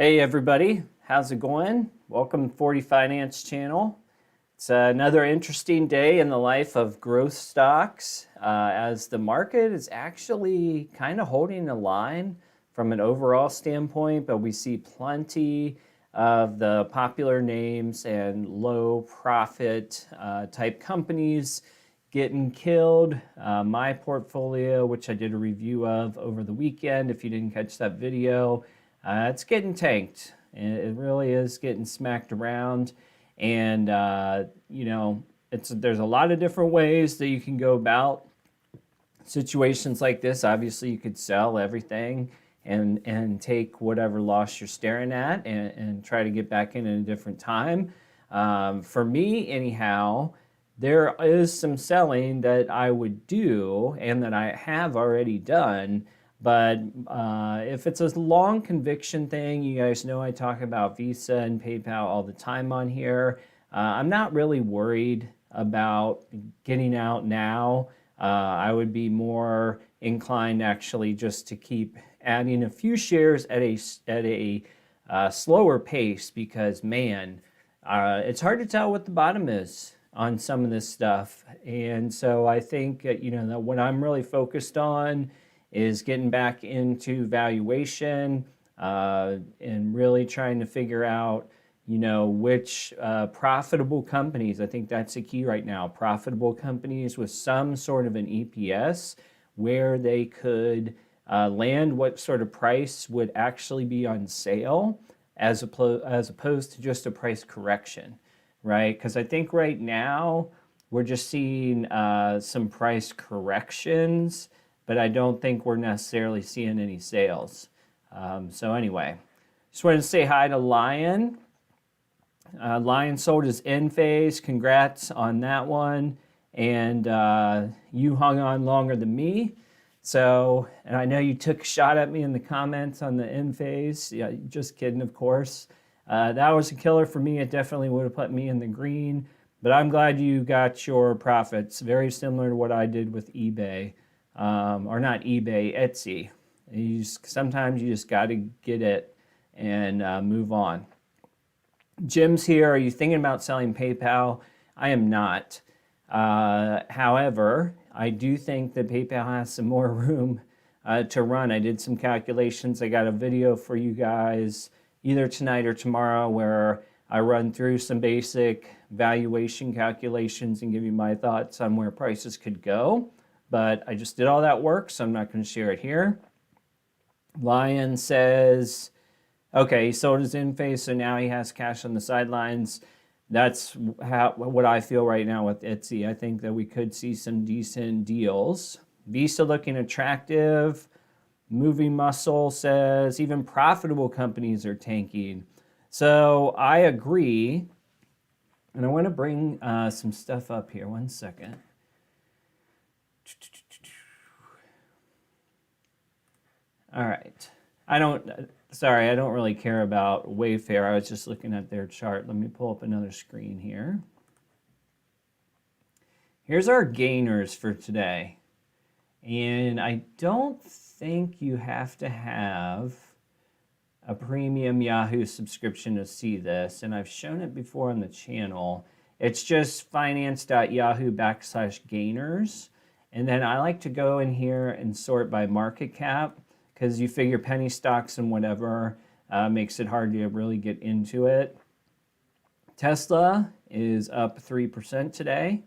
Hey everybody, how's it going? Welcome to 40 Finance channel. It's another interesting day in the life of growth stocks as the market is actually kind of holding the line from an overall standpoint, but we see plenty of the popular names and low profit type companies getting killed. My portfolio, which I did a review of over the weekend, if you didn't catch that video, it's getting tanked. It really is getting smacked around. And, there's a lot of different ways that you can go about situations like this. Obviously, you could sell everything and take whatever loss you're staring at and try to get back in at a different time. For me, anyhow, there is some selling that I would do and that I have already done. But if it's a long conviction thing, you guys know I talk about Visa and PayPal all the time on here. I'm not really worried about getting out now. I would be more inclined actually just to keep adding a few shares at a slower pace because, man, it's hard to tell what the bottom is on some of this stuff. And so I think, that what I'm really focused on is getting back into valuation and really trying to figure out, which profitable companies. I think that's the key right now. Profitable companies with some sort of an EPS where they could land what sort of price would actually be on sale as opposed to just a price correction, right? Because I think right now we're just seeing some price corrections, but I don't think we're necessarily seeing any sales. So anyway, just wanted to say hi to Lion. Lion sold his end phase. Congrats on that one. And you hung on longer than me. So, and I know you took a shot at me in the comments on the end phase. Yeah, just kidding, of course. That was a killer for me. It definitely would have put me in the green. But I'm glad you got your profits. Very similar to what I did with eBay. Or not eBay, Etsy. Sometimes you just got to get it and move on. Jim's here. Are you thinking about selling PayPal? I am not. However, I do think that PayPal has some more room to run. I did some calculations. I got a video for you guys either tonight or tomorrow where I run through some basic valuation calculations and give you my thoughts on where prices could go. But I just did all that work, so I'm not going to share it here. Lion says, okay, he sold his in phase, so now he has cash on the sidelines. That's what I feel right now with Etsy. I think that we could see some decent deals. Visa looking attractive. Moving Muscle says even profitable companies are tanking. So I agree. And I want to bring some stuff up here. One second. All right. I don't really care about Wayfair. I was just looking at their chart. Let me pull up another screen here. Here's our gainers for today. And I don't think you have to have a premium Yahoo subscription to see this. And I've shown it before on the channel. It's just finance.yahoo/gainers. And then I like to go in here and sort by market cap because you figure penny stocks and whatever makes it hard to really get into it. Tesla is up 3% today.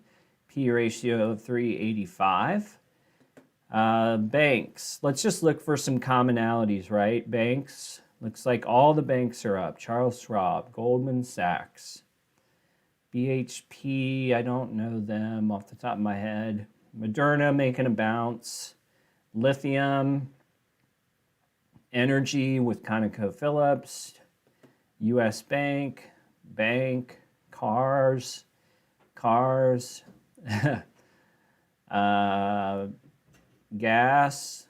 P ratio of 385. Banks. Let's just look for some commonalities, right? Banks. Looks like all the banks are up. Charles Schwab, Goldman Sachs. BHP, I don't know them off the top of my head. Moderna making a bounce. Lithium. Energy with ConocoPhillips. US Bank. Cars. Gas.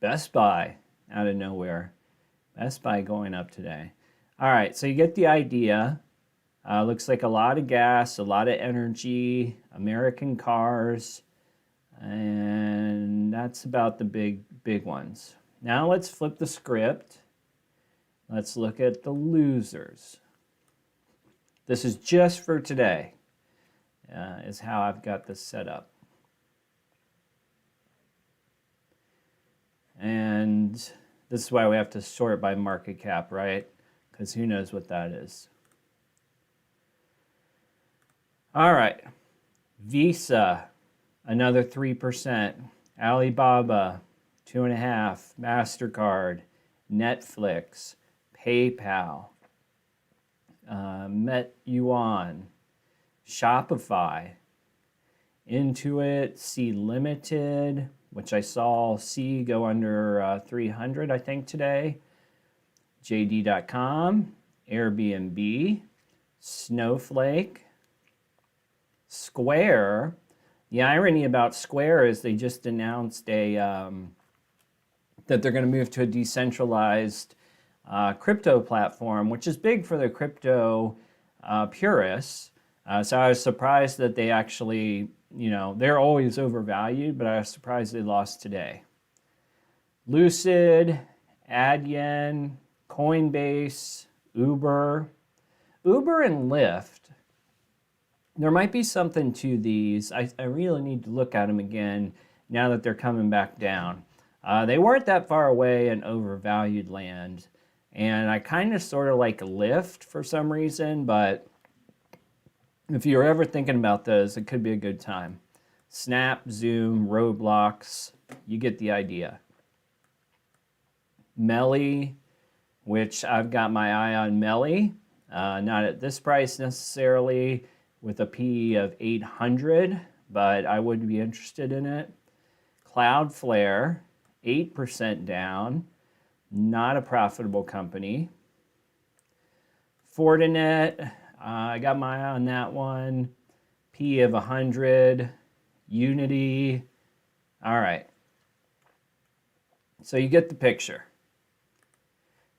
Best Buy out of nowhere. Best Buy going up today. All right, so you get the idea. Looks like a lot of gas, a lot of energy, American cars, and that's about the big ones. Now let's flip the script. Let's look at the losers. This is just for today, is how I've got this set up. And this is why we have to sort by market cap, right? Because who knows what that is. All right. Visa, another 3%. Alibaba, 2.5%. MasterCard, Netflix, PayPal, Met Yuan, Shopify, Intuit, C Limited, which I saw C go under 300, I think, today. JD.com, Airbnb, Snowflake, Square. The irony about Square is they just announced that they're going to move to a decentralized crypto platform, which is big for the crypto purists. So I was surprised that they actually, they're always overvalued, but I was surprised they lost today. Lucid, Adyen, Coinbase, Uber and Lyft. There might be something to these. I really need to look at them again now that they're coming back down. They weren't that far away in overvalued land. And I kind of sort of like Lyft for some reason, but if you're ever thinking about those, it could be a good time. Snap, Zoom, Roblox, you get the idea. Melly, which I've got my eye on Melly, not at this price necessarily, with a PE of 800, but I would be interested in it. Cloudflare, 8% down, not a profitable company. Fortinet, I got my eye on that one, PE of 100. Unity, all right. So you get the picture.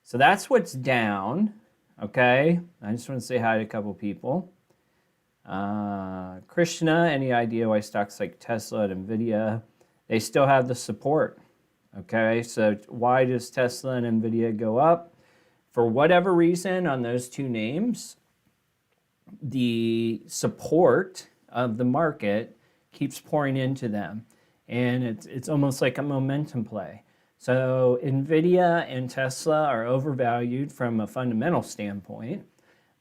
So that's what's down, okay? I just want to say hi to a couple people. Krishna, any idea why stocks like Tesla and Nvidia, they still have the support, okay? So why does Tesla and Nvidia go up? For whatever reason on those two names, the support of the market keeps pouring into them, and it's almost like a momentum play. So Nvidia and Tesla are overvalued from a fundamental standpoint,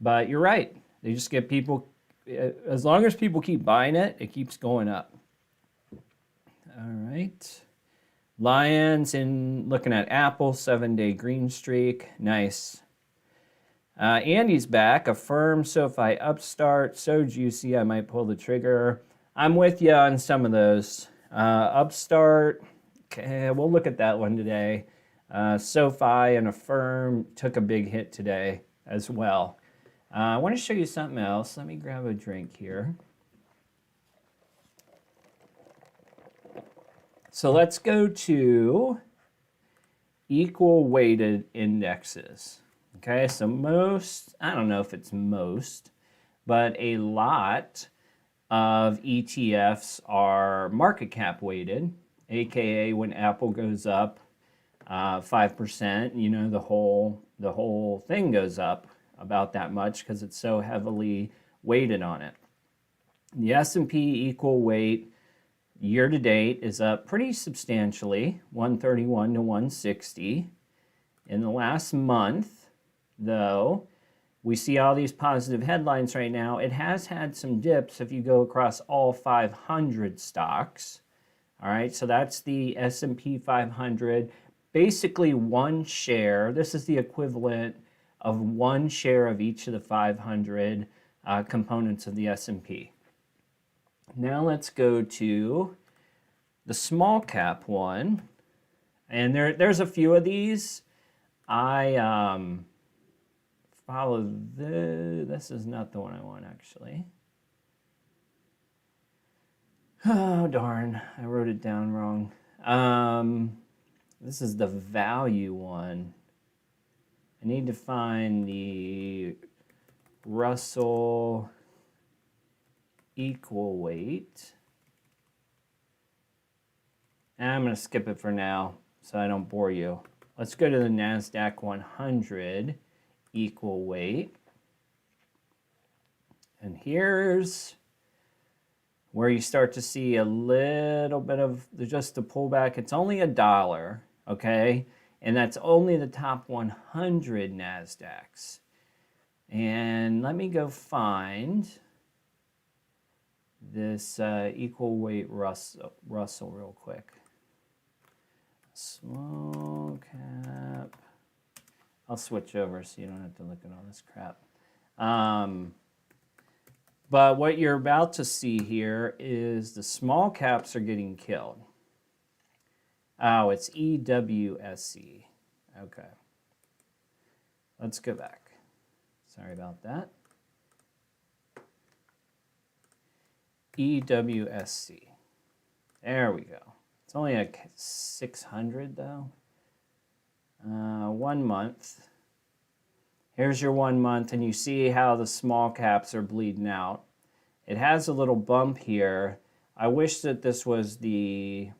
but you're right. They just get people, as long as people keep buying it, it keeps going up. All right. Lions in looking at Apple, 7-day green streak. Nice. Andy's back. Affirm, SoFi, Upstart. So juicy, I might pull the trigger. I'm with you on some of those. Upstart, okay, we'll look at that one today. SoFi and Affirm took a big hit today as well. I want to show you something else. Let me grab a drink here. So let's go to equal weighted indexes. Okay, so most, I don't know if it's most, but a lot of ETFs are market cap weighted, aka when Apple goes up 5%, the whole thing goes up about that much because it's so heavily weighted on it. The S&P equal weight year to date is up pretty substantially, 131 to 160. In the last month, though, we see all these positive headlines right now. It has had some dips if you go across all 500 stocks. All right, so that's the S&P 500. Basically one share. This is the equivalent of one share of each of the 500 components of the S&P. Now let's go to the small cap one. And there's a few of these. I follow this is not the one I want actually. Oh darn, I wrote it down wrong. This is the value one. I need to find the Russell equal weight. I'm going to skip it for now. so I don't bore you. Let's go to the NASDAQ 100 equal weight. And here's where you start to see a little bit of just a pullback. It's only $1, okay? And that's only the top 100 NASDAQs. And let me go find this equal weight Russell real quick. Small cap. I'll switch over so you don't have to look at all this crap. But what you're about to see here is the small caps are getting killed. Oh, it's EWSC. Okay. Let's go back. Sorry about that. EWSC. There we go. It's only a 600 though. 1 month. Here's your 1 month, and you see how the small caps are bleeding out. It has a little bump here. I wish that this was the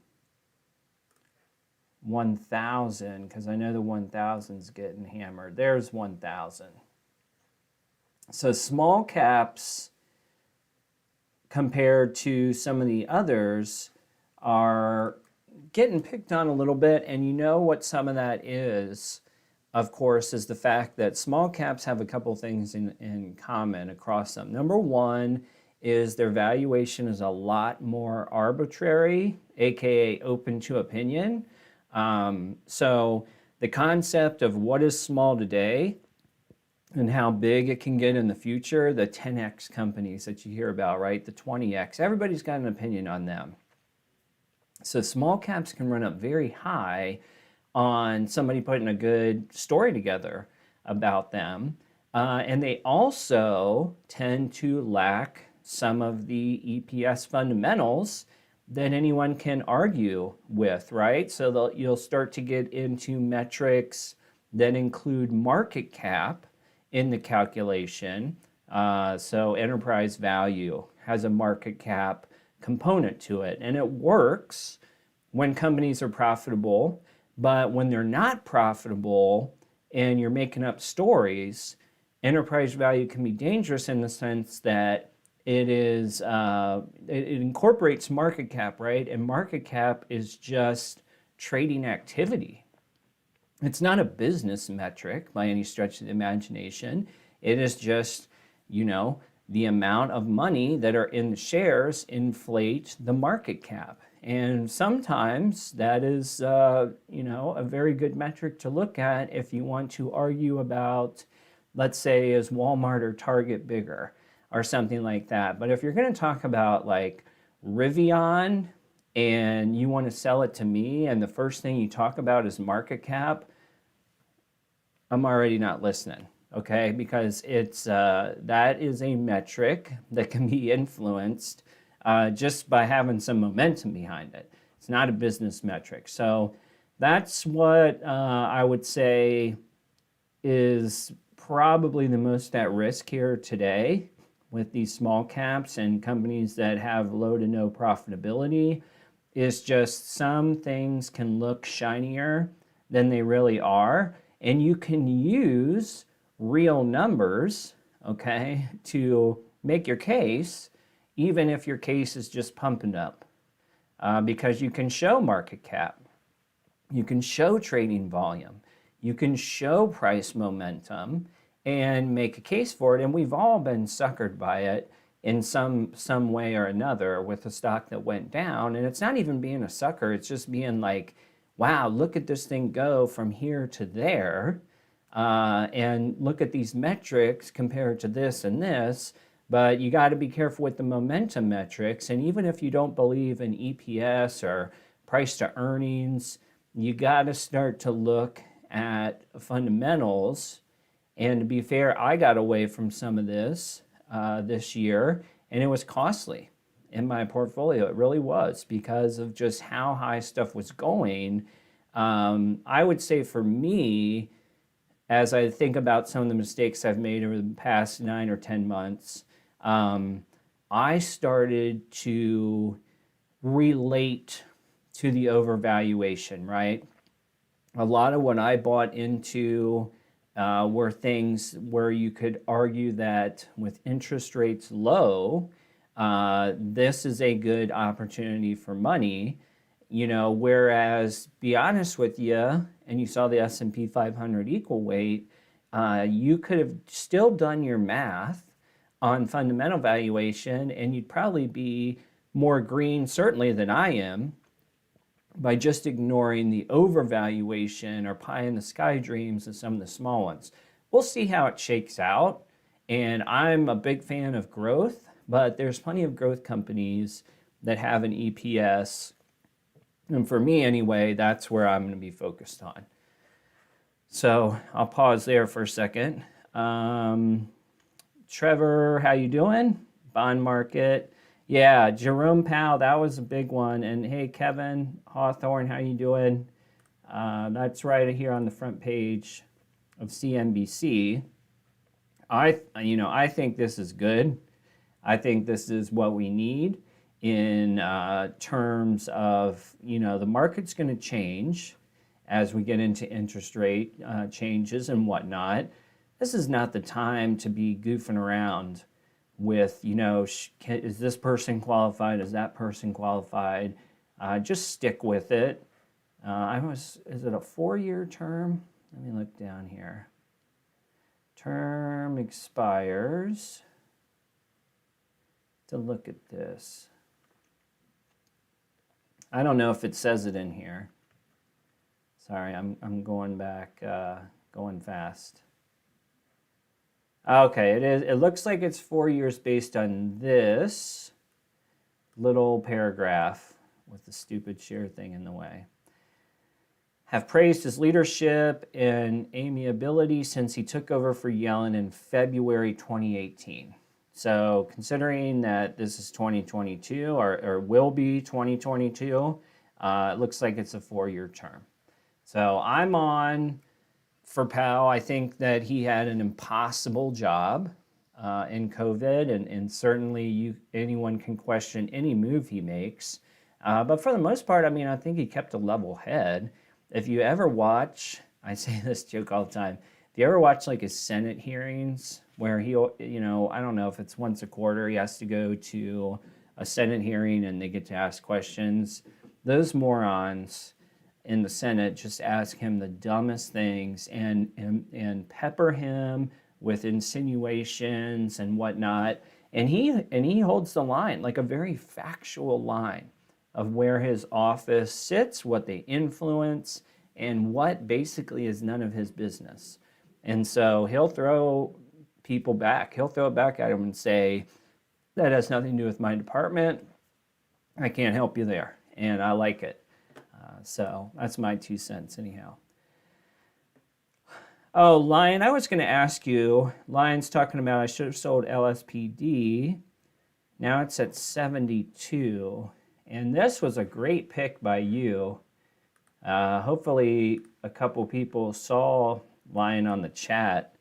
1,000, because I know the 1,000's getting hammered. There's 1,000. So small caps, compared to some of the others, are getting picked on a little bit, and you know what some of that is, of course, is the fact that small caps have a couple things in common across them. Number one is their valuation is a lot more arbitrary, aka open to opinion. So the concept of what is small today and how big it can get in the future, the 10x companies that you hear about, right? The 20x, everybody's got an opinion on them. So small caps can run up very high on somebody putting a good story together about them. And they also tend to lack some of the EPS fundamentals that anyone can argue with, right? So you'll start to get into metrics that include market cap in the calculation. So enterprise value has a market cap component to it. And it works when companies are profitable, but when they're not profitable and you're making up stories, enterprise value can be dangerous in the sense that it incorporates market cap, right? And market cap is just trading activity. It's not a business metric by any stretch of the imagination. It is just, the amount of money that are in the shares inflate the market cap. And sometimes that is, a very good metric to look at if you want to argue about, let's say, is Walmart or Target bigger or something like that. But if you're going to talk about like Rivian and you want to sell it to me and the first thing you talk about is market cap, I'm already not listening, okay? Because it's that is a metric that can be influenced just by having some momentum behind it. It's not a business metric. So that's what I would say is probably the most at risk here today with these small caps and companies that have low to no profitability, is just some things can look shinier than they really are. And you can use real numbers, okay, to make your case, even if your case is just pumping up, because you can show market cap, you can show trading volume, you can show price momentum and make a case for it. And we've all been suckered by it in some way or another with a stock that went down. And it's not even being a sucker, it's just being like, wow, look at this thing go from here to there, and look at these metrics compared to this and this. But you got to be careful with the momentum metrics. And even if you don't believe in EPS or price to earnings, you got to start to look at fundamentals. And to be fair, I got away from some of this this year, and it was costly in my portfolio. It really was, because of just how high stuff was going. I would say for me, as I think about some of the mistakes I've made over the past 9 or 10 months, I started to relate to the overvaluation, right? A lot of what I bought into were things where you could argue that with interest rates low, this is a good opportunity for money. Whereas, be honest with you, and you saw the S&P 500 equal weight, you could have still done your math on fundamental valuation, and you'd probably be more green, certainly, than I am, by just ignoring the overvaluation or pie in the sky dreams of some of the small ones. We'll see how it shakes out. And I'm a big fan of growth, but there's plenty of growth companies that have an EPS. And for me anyway, that's where I'm going to be focused on. So I'll pause there for a second. Trevor, how you doing? Bond market. Yeah, Jerome Powell, that was a big one. And hey, Kevin Hawthorne, how you doing? That's right here on the front page of CNBC. I think this is good. I think this is what we need in terms of, the market's going to change as we get into interest rate changes and whatnot. This is not the time to be goofing around with, is this person qualified? Is that person qualified? Just stick with it. Is it a 4-year term? Let me look down here. Term expires. To look at this. I don't know if it says it in here. Sorry, I'm going back, going fast. Okay, it is. It looks like it's 4 years based on this little paragraph with the stupid share thing in the way. Have praised his leadership and amiability since he took over for Yellen in February 2018. So considering that this is 2022 or will be 2022, it looks like it's a 4-year term. So I'm on for Powell. I think that he had an impossible job in COVID, and certainly anyone can question any move he makes. But for the most part, I think he kept a level head. If you ever watch, I say this joke all the time, if you ever watch like his Senate hearings where he, I don't know if it's once a quarter, he has to go to a Senate hearing and they get to ask questions. Those morons in the Senate just ask him the dumbest things and pepper him with insinuations and whatnot. And he holds the line, like a very factual line of where his office sits, what they influence, and what basically is none of his business. And so he'll throw people back. He'll throw it back at him and say, that has nothing to do with my department. I can't help you there. And I like it. So that's my 2 cents anyhow. Oh, Lion, I was going to ask you, Lion's talking about I should have sold LSPD. Now it's at 72. And this was a great pick by you. Hopefully a couple people saw Lion on the chat.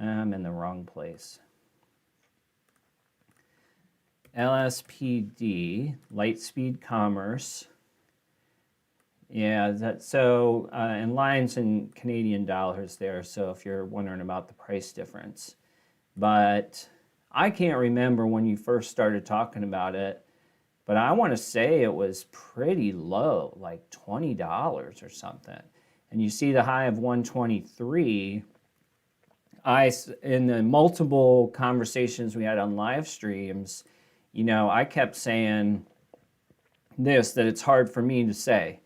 I'm in the wrong place. LSPD, Lightspeed Commerce. Yeah, and Lion's in Canadian dollars there, so if you're wondering about the price difference. But I can't remember when you first started talking about it, but I want to say it was pretty low, like $20 or something. And you see the high of 123. In the multiple conversations we had on live streams, I kept saying that it's hard for me to say.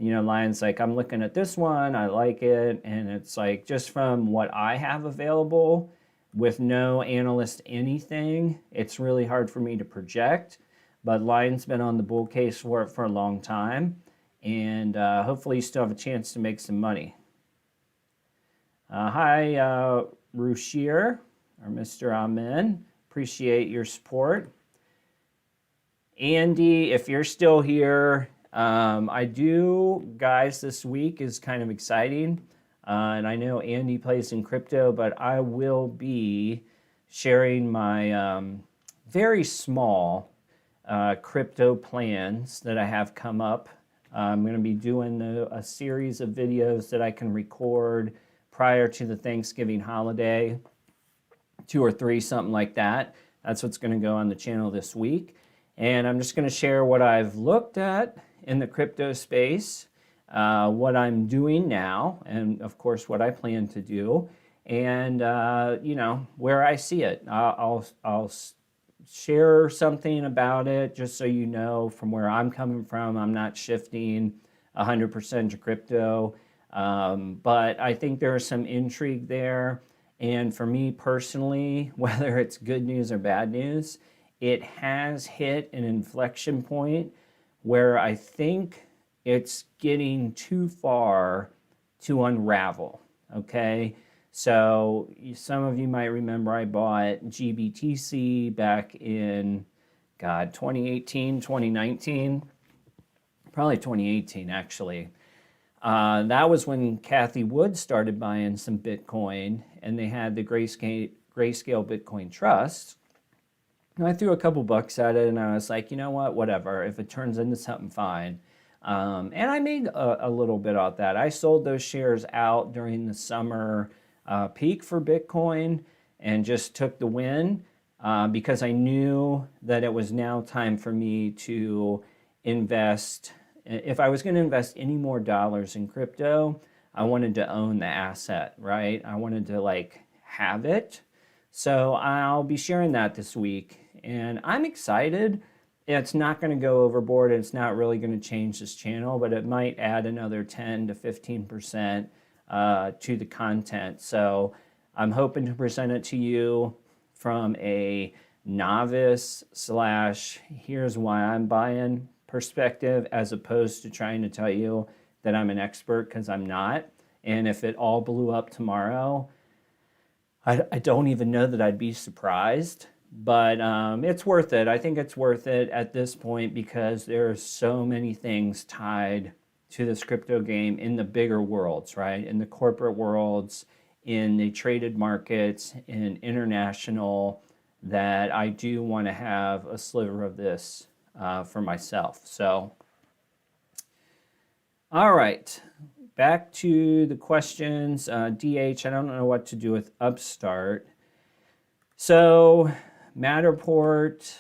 Lion's like, I'm looking at this one, I like it, and it's like, just from what I have available with no analyst anything, it's really hard for me to project. But Lion's been on the bull case for it for a long time, and hopefully you still have a chance to make some money. Hi, Rushir, or Mr. Amen. Appreciate your support. Andy, if you're still here, guys, this week is kind of exciting. And I know Andy plays in crypto, but I will be sharing my very small crypto plans that I have come up I'm going to be doing a series of videos that I can record prior to the Thanksgiving holiday, 2 or 3, something like that. That's what's going to go on the channel this week. And I'm just going to share what I've looked at in the crypto space, what I'm doing now, and of course what I plan to do, and you know, where I see it. I'll share something about it just so you know from where I'm coming from. I'm not shifting 100% to crypto, but I think there is some intrigue there. And for me personally, whether it's good news or bad news, it has hit an inflection point where I think it's getting too far to unravel, okay? So some of you might remember I bought GBTC back in, 2018, 2019, probably 2018 actually. That was when Cathie Wood started buying some Bitcoin, and they had the Grayscale Bitcoin Trust. And I threw a couple bucks at it, and I was like, you know what, whatever. If it turns into something, fine. And I made a little bit off that. I sold those shares out during the summer peak for Bitcoin and just took the win because I knew that it was now time for me to invest. If I was going to invest any more dollars in crypto, I wanted to own the asset, right? I wanted to like have it. So I'll be sharing that this week, and I'm excited. It's not going to go overboard. It's not really going to change this channel, but it might add another 10 to 15% to the content. So I'm hoping to present it to you from a novice / here's why I'm buying perspective, as opposed to trying to tell you that I'm an expert, because I'm not. And if it all blew up tomorrow, I don't even know that I'd be surprised, but it's worth it. I think it's worth it at this point because there are so many things tied to this crypto game in the bigger worlds, right? In the corporate worlds, in the traded markets, in international, that I do want to have a sliver of this for myself. So, all right. Back to the questions. DH, I don't know what to do with Upstart. So Matterport,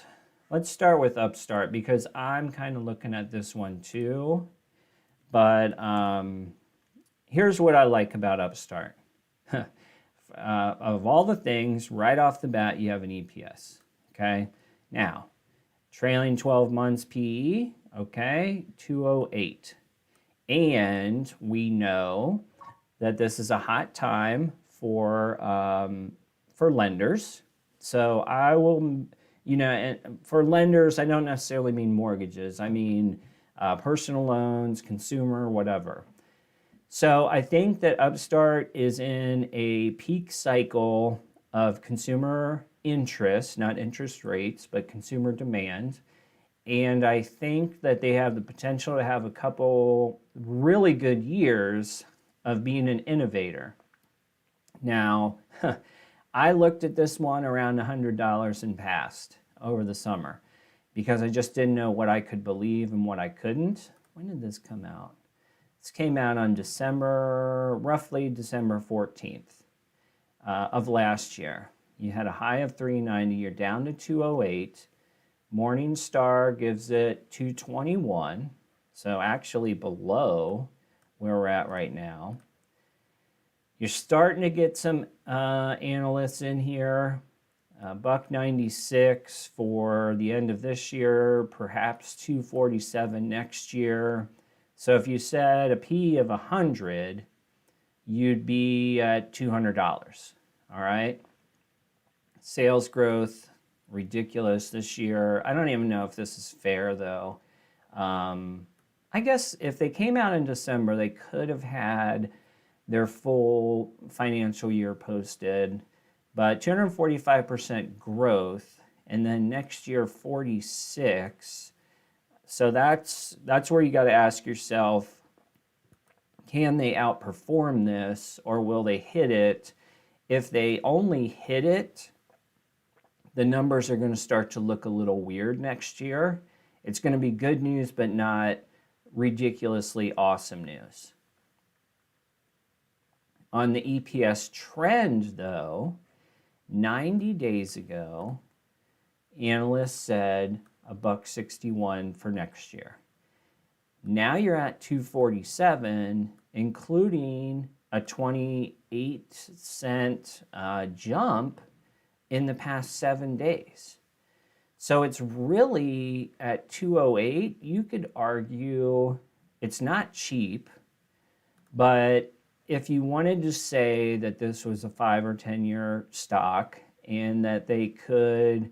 let's start with Upstart because I'm kind of looking at this one too. But here's what I like about Upstart. Of all the things, right off the bat, you have an EPS. Okay. Now, trailing 12 months PE, okay, 208. And we know that this is a hot time for lenders. So I will, you know, and for lenders, I don't necessarily mean mortgages. I mean personal loans, consumer, whatever. So I think that Upstart is in a peak cycle of consumer interest, not interest rates, but consumer demand. And I think that they have the potential to have a couple really good years of being an innovator. Now, I looked at this one around $100 and passed over the summer because I just didn't know what I could believe and what I couldn't. When did this come out? This came out on roughly December 14th of last year. You had a high of 390, you're down to 208. Morningstar gives it 221, so actually below where we're at right now. You're starting to get some analysts in here. $1.96 for the end of this year, perhaps $2.47 next year. So if you said a P of 100, you'd be at $200, all right? Sales growth, ridiculous this year. I don't even know if this is fair though. I guess if they came out in December, they could have had their full financial year posted, but 245% growth, and then next year 46. So that's where you got to ask yourself, can they outperform this, or will they hit it? If they only hit it, the numbers are going to start to look a little weird next year. It's going to be good news, but not ridiculously awesome news. On the EPS trend, though, 90 days ago, analysts said $1.61 for next year. Now you're at 247, including a 28-cent jump in the past 7 days. So it's really at 208. You could argue it's not cheap, but if you wanted to say that this was a 5 or 10 year stock and that they could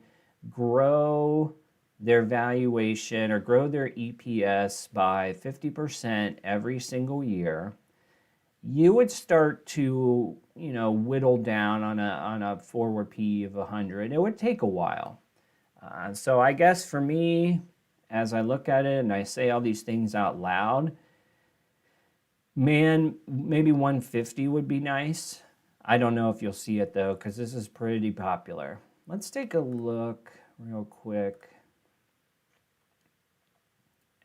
grow their valuation or grow their EPS by 50% every single year, you would start to, whittle down on a forward PE of 100. It would take a while. So I guess for me, as I look at it and I say all these things out loud, man, maybe 150 would be nice. I don't know if you'll see it though, because this is pretty popular. Let's take a look real quick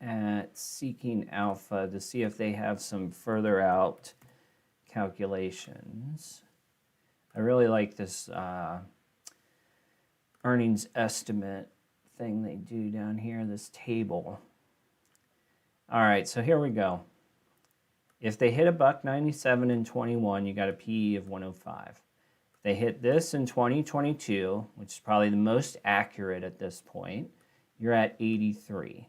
at Seeking Alpha to see if they have some further out calculations. I really like this earnings estimate thing they do down here, this table. All right, so here we go. If they hit $1.97 in 21, you got a PE of 105. If they hit this in 2022, which is probably the most accurate at this point, you're at 83.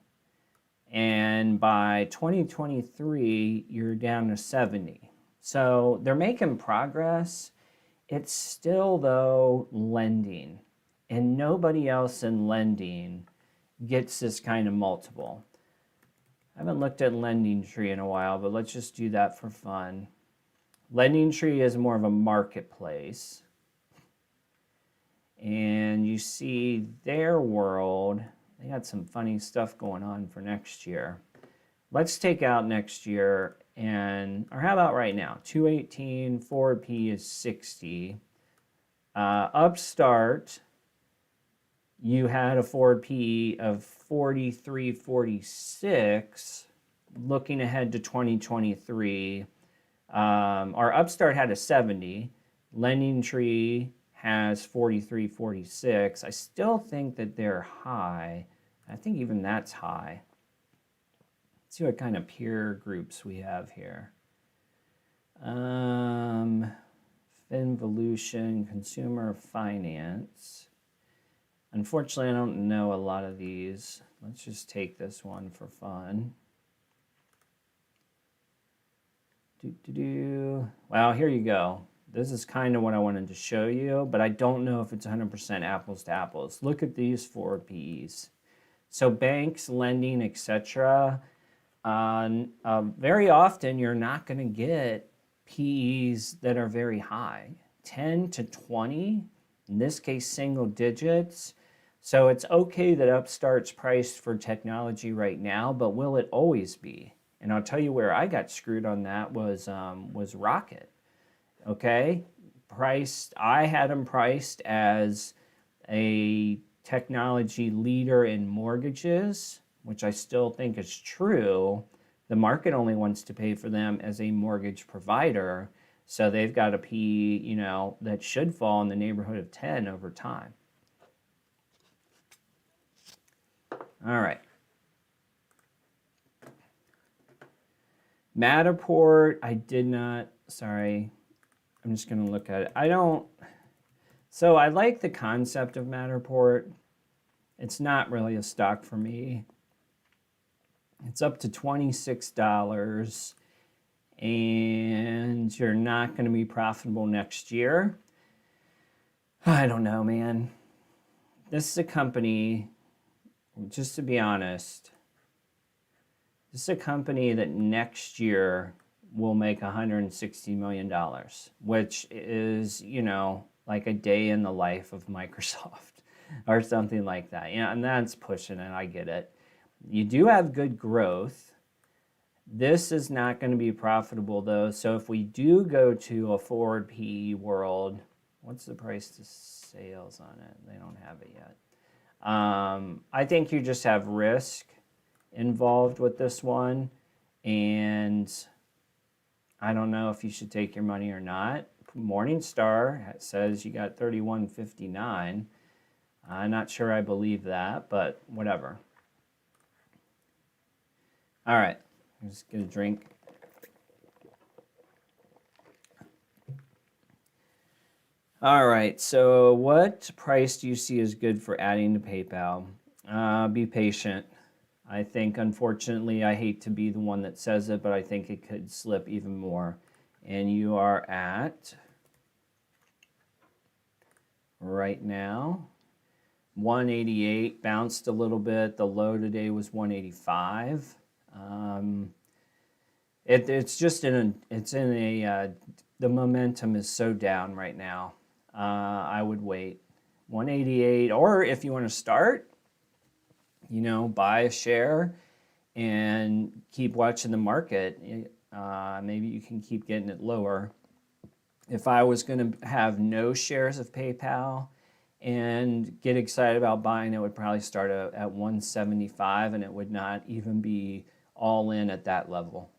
And by 2023, you're down to 70. So they're making progress. It's still, though, lending. And nobody else in lending gets this kind of multiple. I haven't looked at Lending Tree in a while, but let's just do that for fun. Lending Tree is more of a marketplace. And you see their world, they got some funny stuff going on for next year. Let's take out next year, or how about right now? 218, forward P is 60. Upstart, you had a forward P of 43.46. Looking ahead to 2023, our Upstart had a 70. Lending Tree has 43.46. I still think that they're high. I think even that's high. Let's see what kind of peer groups we have here. Finvolution, Consumer Finance. Unfortunately, I don't know a lot of these. Let's just take this one for fun. Well, here you go. This is kind of what I wanted to show you, but I don't know if it's 100% apples to apples. Look at these four PEs. So banks, lending, etc. Very often, you're not going to get PEs that are very high. 10 to 20, in this case, single digits. So it's okay that Upstart's priced for technology right now, but will it always be? And I'll tell you where I got screwed on that was Rocket. Okay, I had them priced as a technology leader in mortgages, which I still think is true. The market only wants to pay for them as a mortgage provider, so they've got a P, that should fall in the neighborhood of 10 over time. All right. Matterport, I'm just going to look at it. So I like the concept of Matterport. It's not really a stock for me. It's up to $26, and you're not going to be profitable next year. I don't know, man. This is a company, just to be honest, this is a company that next year will make $160 million, which is, like a day in the life of Microsoft or something like that. And that's pushing it, I get it. You do have good growth. This is not going to be profitable though. So if we do go to a forward PE world, what's the price to sales on it? They don't have it yet. I think you just have risk involved with this one, and I don't know if you should take your money or not. Morningstar says you got 31.59. I'm not sure I believe that, but whatever. All right, I'm just gonna drink. All right, so what price do you see as good for adding to PayPal? Be patient. I think, unfortunately, I hate to be the one that says it, but I think it could slip even more. And you are at, right now, 188, bounced a little bit. The low today was 185. It's just the momentum is so down right now. I would wait. 188, or if you want to start, buy a share and keep watching the market. Maybe you can keep getting it lower. If I was going to have no shares of PayPal and get excited about buying, it would probably start at 175, and it would not even be all in at that level.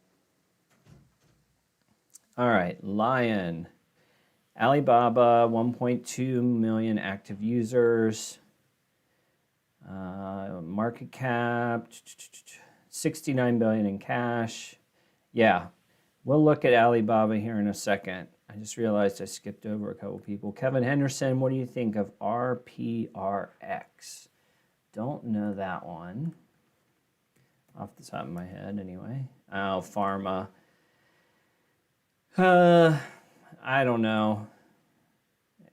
All right, Lion. Alibaba, 1.2 million active users. Market cap, 69 billion in cash. Yeah, we'll look at Alibaba here in a second. I just realized I skipped over a couple people. Kevin Henderson, what do you think of RPRX? Don't know that one. Off the top of my head, anyway. Oh, pharma. I don't know.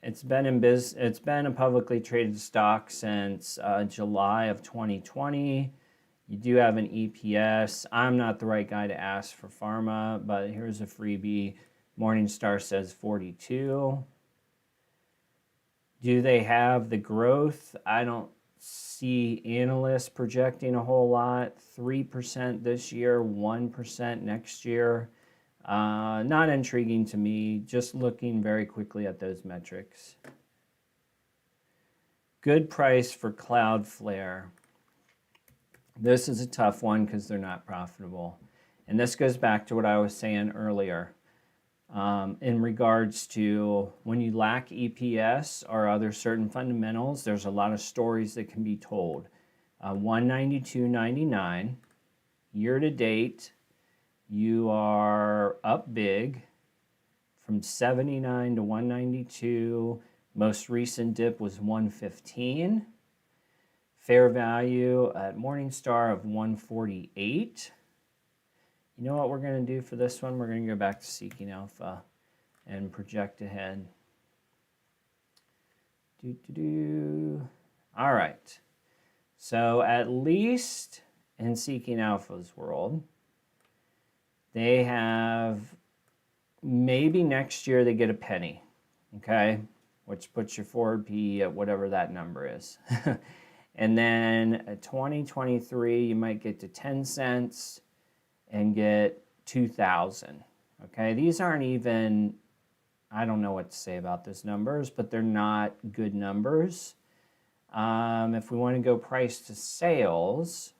It's been a publicly traded stock since July of 2020. You do have an EPS. I'm not the right guy to ask for pharma, but here's a freebie. Morningstar says 42. Do they have the growth? I don't see analysts projecting a whole lot. 3% this year, 1% next year. Not intriguing to me, just looking very quickly at those metrics. Good price for Cloudflare. This is a tough one because they're not profitable. And this goes back to what I was saying earlier. In regards to when you lack EPS or other certain fundamentals, there's a lot of stories that can be told. 192.99 year to date. You are up big from 79 to 192. Most recent dip was 115. Fair value at Morningstar of 148. You know what we're going to do for this one? We're going to go back to Seeking Alpha and project ahead. All right. So at least in Seeking Alpha's world, they have, maybe next year they get a penny, okay? Which puts your forward PE at whatever that number is. And then at 2023, you might get to 10 cents and get 2,000, okay? These aren't even, I don't know what to say about those numbers, but they're not good numbers. If we want to go price to sales,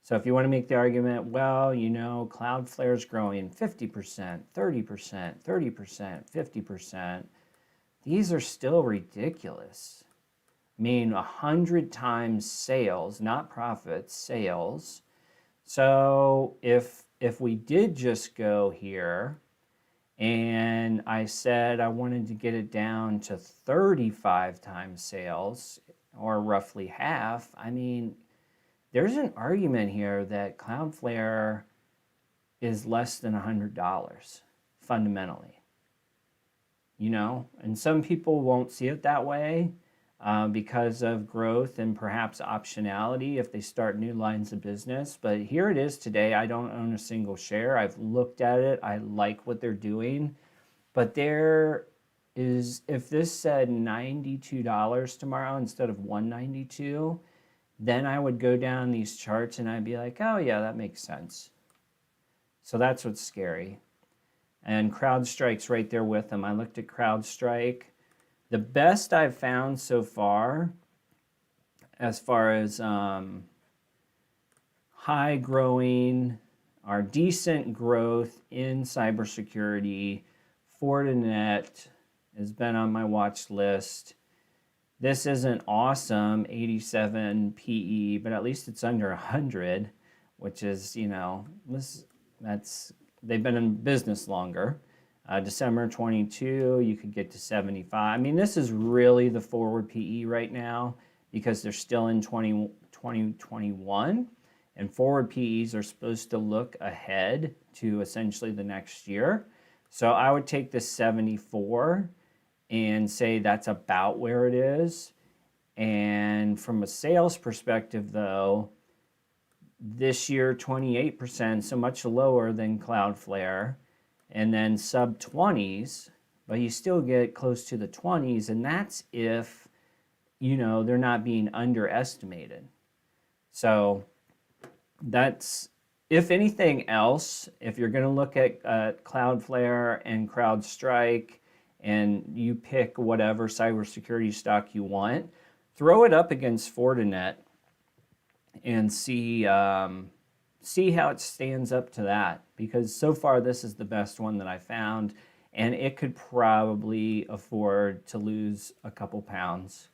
so if you want to make the argument, well, Cloudflare's growing 50%, 30%, 30%, 50%. These are still ridiculous. I mean, 100 times sales, not profits, sales. So if we did just go here and I said I wanted to get it down to 35 times sales, or roughly half, I mean, there's an argument here that Cloudflare is less than $100 fundamentally. And some people won't see it that way because of growth and perhaps optionality if they start new lines of business. But here it is today. I don't own a single share. I've looked at it. I like what they're doing. But there is, if this said $92 tomorrow instead of $192, then I would go down these charts and I'd be like, oh yeah, that makes sense. So that's what's scary. And CrowdStrike's right there with them. I looked at CrowdStrike. The best I've found so far as high growing or decent growth in cybersecurity. Fortinet has been on my watch list. This isn't awesome, 87 PE, but at least it's under 100, which is, you know, they've been in business longer. December 22, you could get to 75. I mean, this is really the forward PE right now because they're still in 2021, and forward PEs are supposed to look ahead to essentially the next year. So I would take this 74 and say that's about where it is. And from a sales perspective, though, this year 28%, so much lower than Cloudflare, and then sub 20s, but you still get close to the 20s, and that's if, you know, they're not being underestimated. So that's, if anything else, if you're going to look at Cloudflare and CrowdStrike, and you pick whatever cybersecurity stock you want, throw it up against Fortinet and see how it stands up to that, because so far this is the best one that I found, and it could probably afford to lose a couple pounds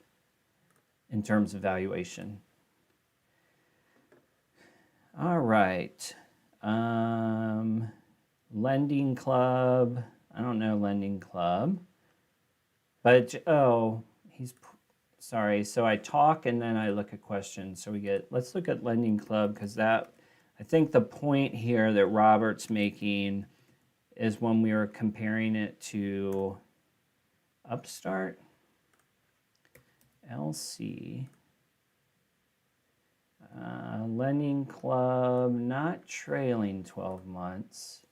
in terms of valuation. All right. Lending Club. I don't know Lending Club. But, oh, sorry. So I talk and then I look at questions. So let's look at Lending Club, because I think the point here that Robert's making is when we were comparing it to Upstart, LC, Lending Club, not trailing 12 months.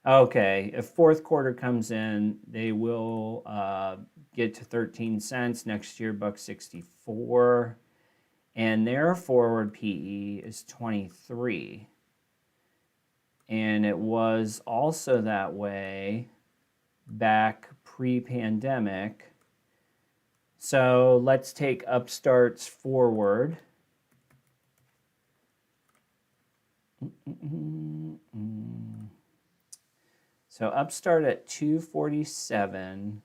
Okay, if fourth quarter comes in, they will get to 13 cents next year, $1.64, and their forward PE is 23. And it was also that way back pre-pandemic. So let's take Upstart's forward. So Upstart at 247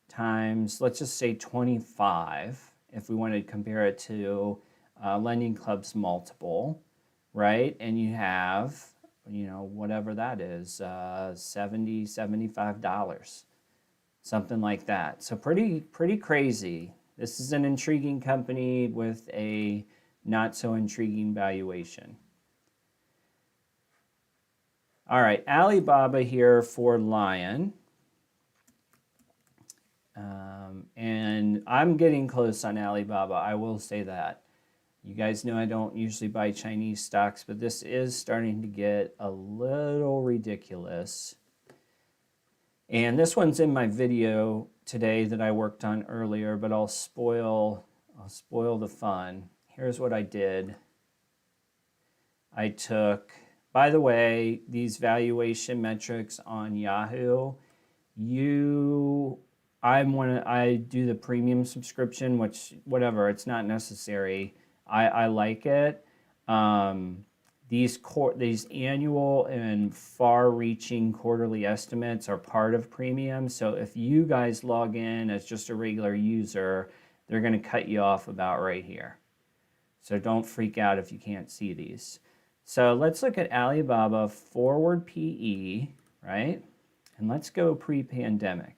times, let's just say 25, if we want to compare it to Lending Club's multiple, right? And you have, you know, whatever that is, $70, $75, something like that. So pretty crazy. This is an intriguing company with a not so intriguing valuation. All right, Alibaba here for Lion. And I'm getting close on Alibaba, I will say that. You guys know I don't usually buy Chinese stocks, but this is starting to get a little ridiculous. And this one's in my video today that I worked on earlier, but I'll spoil the fun. Here's what I did. I took, by the way, these valuation metrics on Yahoo, I do the premium subscription, which, whatever, it's not necessary. I like it. These annual and far-reaching quarterly estimates are part of premium. So if you guys log in as just a regular user, they're going to cut you off about right here. So don't freak out if you can't see these. So let's look at Alibaba forward PE, right? And let's go pre-pandemic.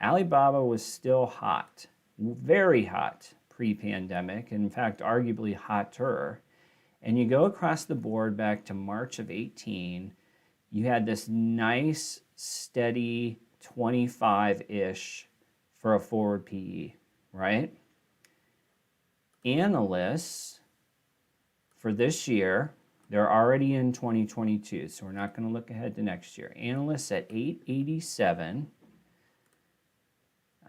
Alibaba was still hot, very hot pre-pandemic, in fact, arguably hotter. And you go across the board back to March of 18, you had this nice, steady 25-ish for a forward PE, right? Analysts for this year, they're already in 2022, so we're not going to look ahead to next year. Analysts at 887.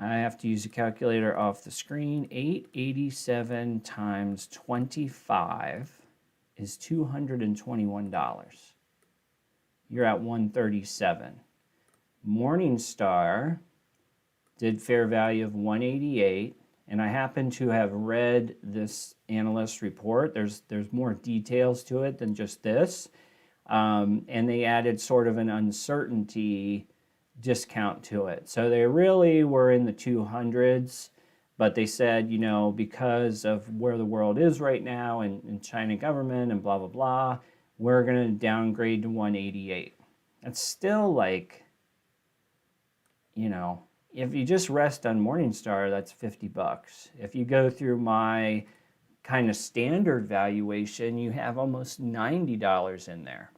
I have to use a calculator off the screen. 887 times 25 is $221. You're at 137. Morningstar did fair value of 188, and I happen to have read this analyst report. There's more details to it than just this, and they added sort of an uncertainty discount to it. So they really were in the 200s, but they said, you know, because of where the world is right now and China government and blah, blah, blah, we're going to downgrade to 188. That's still like, you know, if you just rest on Morningstar, that's $50. If you go through my kind of standard valuation, you have almost $90 in there.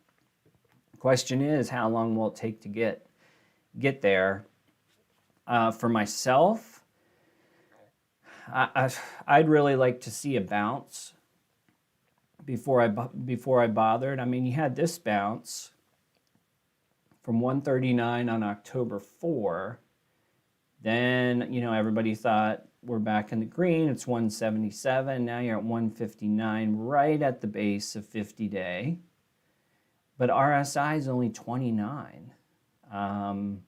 Question is, how long will it take to get there? For myself, I'd really like to see a bounce before I bothered. I mean, you had this bounce from 139 on October 4. Then, you know, everybody thought we're back in the green. It's 177. Now you're at 159, right at the base of 50-day. But RSI is only 29. And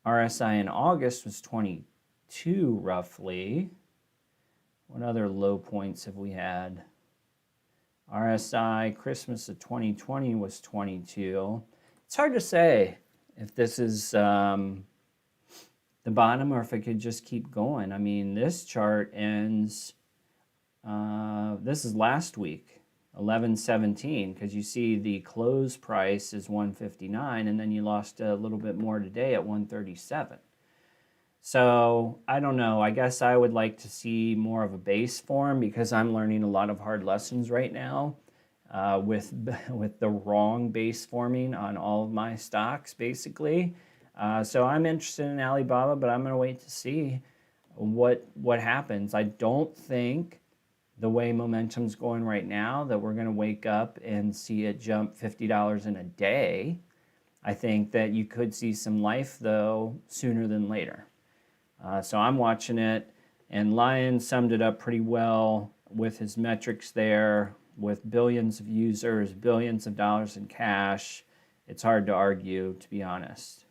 RSI in August was 22, roughly. What other low points have we had? RSI Christmas of 2020 was 22. It's hard to say if this is the bottom or if it could just keep going. I mean, this chart ends, this is last week, 11/17, because you see the close price is 159, and then you lost a little bit more today at 137. So I don't know. I guess I would like to see more of a base form because I'm learning a lot of hard lessons right now with the wrong base forming on all of my stocks, basically. So I'm interested in Alibaba, but I'm going to wait to see what happens. I don't think the way momentum's going right now that we're going to wake up and see it jump $50 in a day. I think that you could see some life, though, sooner than later. So I'm watching it, and Lion summed it up pretty well with his metrics there, with billions of users, billions of dollars in cash. It's hard to argue, to be honest.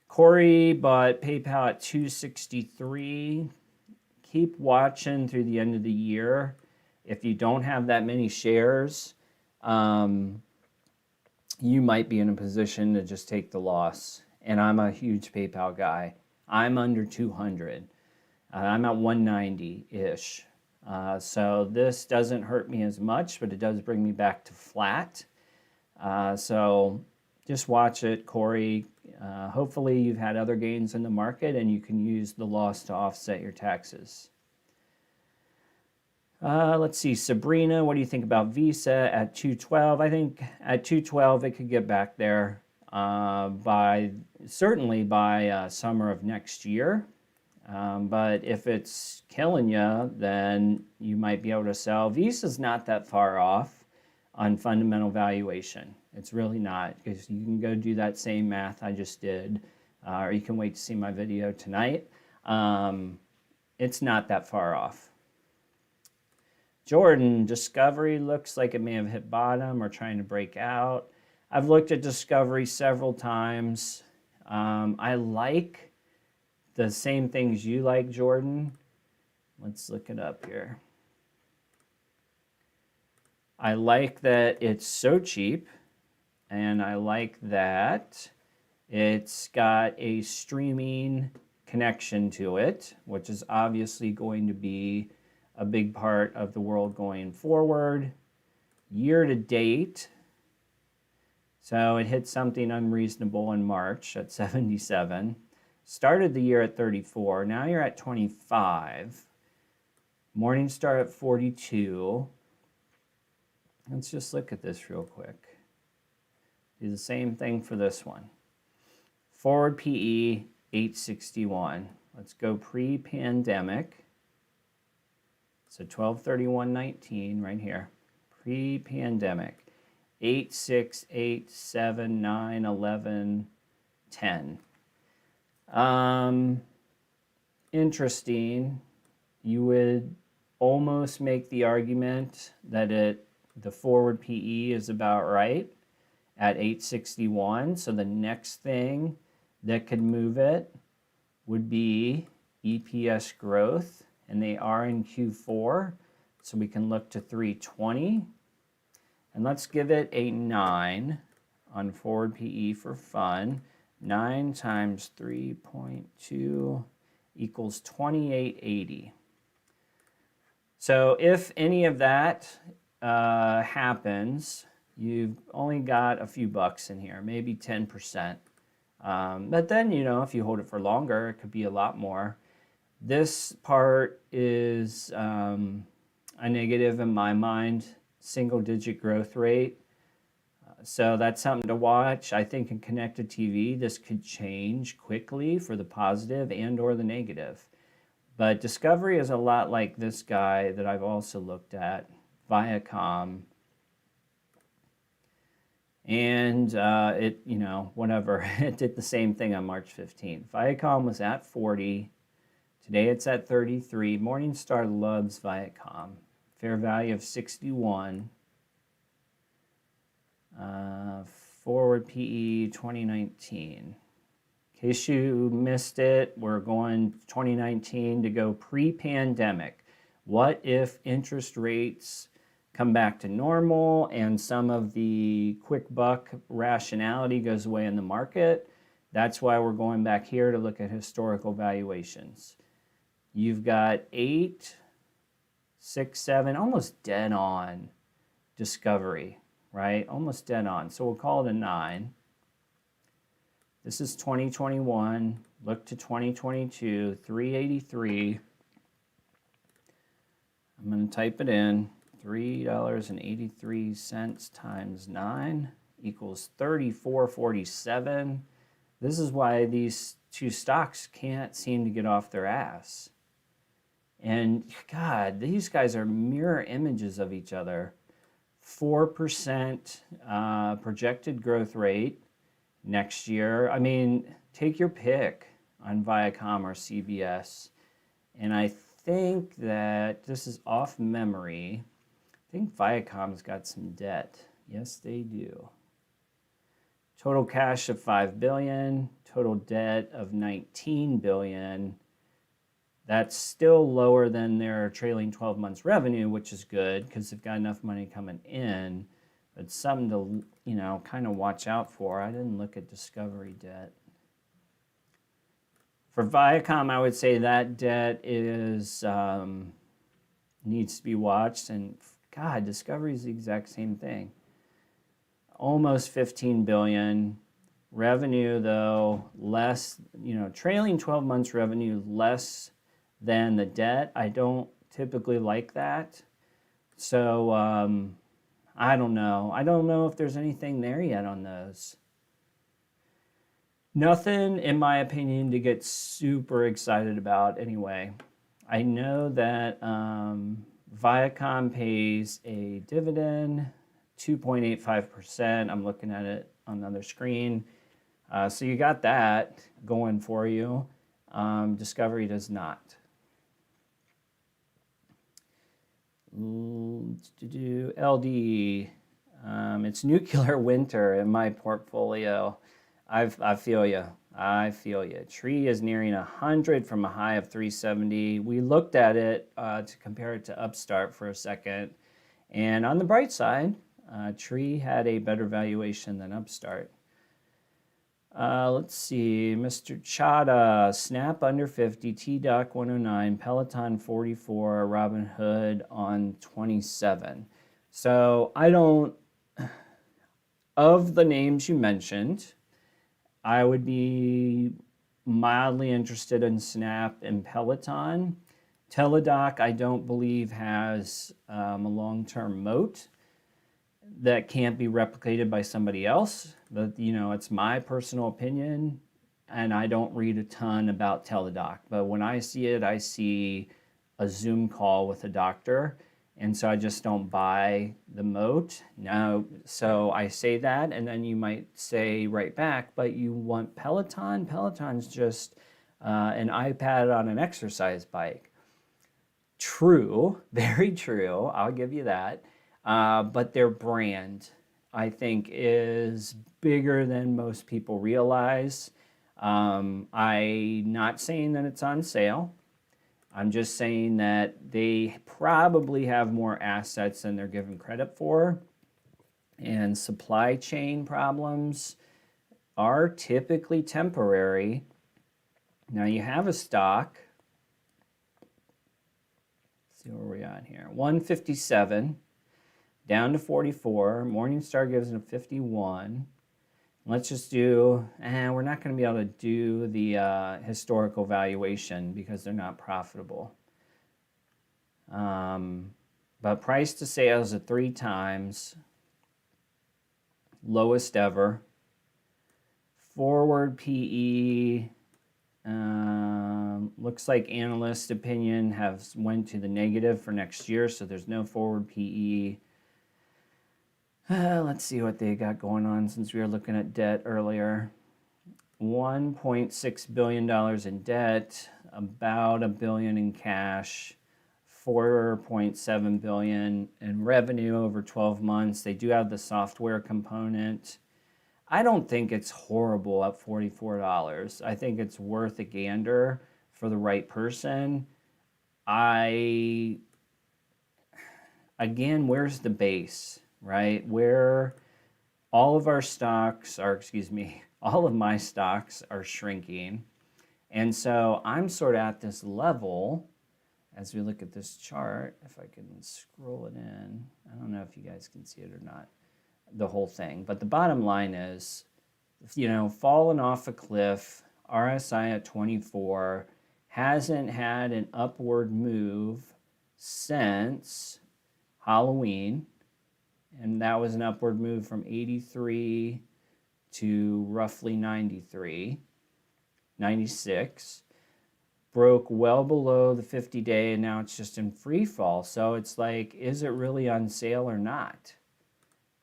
Corey bought PayPal at 263. Keep watching through the end of the year. If you don't have that many shares, you might be in a position to just take the loss. And I'm a huge PayPal guy. I'm under 200. I'm at 190-ish. So this doesn't hurt me as much, but it does bring me back to flat. So just watch it, Corey. Hopefully you've had other gains in the market and you can use the loss to offset your taxes. Let's see, Sabrina, what do you think about Visa at 212? I think at 212 it could get back there certainly by summer of next year. But if it's killing you, then you might be able to sell. Visa's not that far off on fundamental valuation. It's really not, because you can go do that same math I just did, or you can wait to see my video tonight. It's not that far off. Jordan, Discovery looks like it may have hit bottom or trying to break out. I've looked at Discovery several times. I like the same things you like, Jordan. Let's look it up here. I like that it's so cheap, and I like that it's got a streaming connection to it, which is obviously going to be a big part of the world going forward. Year to date, so it hit something unreasonable in March at 77. Started the year at 34. Now you're at 25. Morningstar at 42. Let's just look at this real quick. Do the same thing for this one. Forward PE 861. Let's go pre-pandemic. So 12/31/19 right here. Pre-pandemic. 8, 6, 8, 7, 9, 11, 10. Interesting. You would almost make the argument that the forward PE is about right at 861. So the next thing that could move it would be EPS growth, and they are in Q4, so we can look to 320. And let's give it a 9 on forward PE for fun. 9 times 3.2 equals 2880. So if any of that happens, you've only got a few bucks in here, maybe 10%. But then, if you hold it for longer, it could be a lot more. This part is a negative in my mind, single-digit growth rate. So that's something to watch. I think in connected TV, this could change quickly for the positive and or the negative. But Discovery is a lot like this guy that I've also looked at, Viacom. And whatever, it did the same thing on March 15th. Viacom was at 40. Today it's at 33. Morningstar loves Viacom. Fair value of 61. Forward PE 2019. In case you missed it, we're going 2019 to go pre-pandemic. What if interest rates come back to normal and some of the quick buck rationality goes away in the market? That's why we're going back here to look at historical valuations. You've got 8, 6, 7, almost dead on Discovery, right? Almost dead on. So we'll call it a 9. This is 2021. Look to 2022, 383. I'm going to type it in. $3.83 times 9 equals 34.47. This is why these two stocks can't seem to get off their ass. And God, these guys are mirror images of each other. 4% projected growth rate next year. I mean, take your pick on Viacom or CBS. And I think that this is off memory. I think Viacom's got some debt. Yes, they do. Total cash of $5 billion, total debt of $19 billion. That's still lower than their trailing 12 months revenue, which is good because they've got enough money coming in. But something to, kind of watch out for. I didn't look at Discovery debt. For Viacom, I would say that debt is needs to be watched. And God, Discovery is the exact same thing. Almost $15 billion. Revenue, though, less, trailing 12 months revenue less than the debt. I don't typically like that. So I don't know. I don't know if there's anything there yet on those. Nothing, in my opinion, to get super excited about anyway. I know that Viacom pays a dividend, 2.85%. I'm looking at it on another screen. So you got that going for you. Discovery does not. LD, it's nuclear winter in my portfolio. I feel you. I feel you. Tree is nearing 100 from a high of 370. We looked at it to compare it to Upstart for a second. And on the bright side, Tree had a better valuation than Upstart. Let's see, Mr. Chada, Snap under 50, T-Doc 109, Peloton 44, Robinhood on 27. So of the names you mentioned, I would be mildly interested in Snap and Peloton. Teladoc, I don't believe has a long-term moat that can't be replicated by somebody else. But, it's my personal opinion, and I don't read a ton about Teladoc. But when I see it, I see a Zoom call with a doctor, and so I just don't buy the moat. Now, so I say that, and then you might say right back, but you want Peloton? Peloton's just an iPad on an exercise bike. True, very true, I'll give you that. But their brand, I think, is bigger than most people realize. I'm not saying that it's on sale. I'm just saying that they probably have more assets than they're given credit for. And supply chain problems are typically temporary. Now you have a stock. Let's see where we're at here. 157 down to 44. Morningstar gives it a 51. Let's just do, we're not going to be able to do the historical valuation because they're not profitable. But price to sales at 3 times, lowest ever. Forward PE, looks like analyst opinion went to the negative for next year, so there's no forward PE. Let's see what they got going on since we were looking at debt earlier. $1.6 billion in debt, about $1 billion in cash, $4.7 billion in revenue over 12 months. They do have the software component. I don't think it's horrible at $44. I think it's worth a gander for the right person. Again, where's the base, right? Where all of our stocks are, all of my stocks are shrinking. And so I'm sort of at this level as we look at this chart. If I can scroll it in, I don't know if you guys can see it or not, the whole thing. But the bottom line is, falling off a cliff, RSI at 24, hasn't had an upward move since Halloween. And that was an upward move from 83 to roughly 93, 96. Broke well below the 50-day, and now it's just in free fall. So it's like, is it really on sale or not?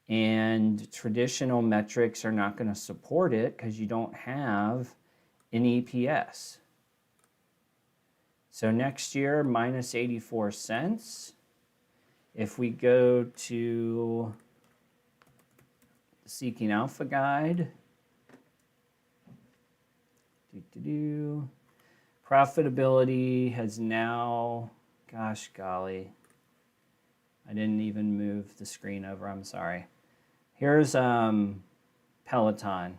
And traditional metrics are not going to support it because you don't have an EPS. So next year, minus 84 cents. If we go to the Seeking Alpha guide, profitability has now, gosh golly, I didn't even move the screen over, I'm sorry. Here's Peloton.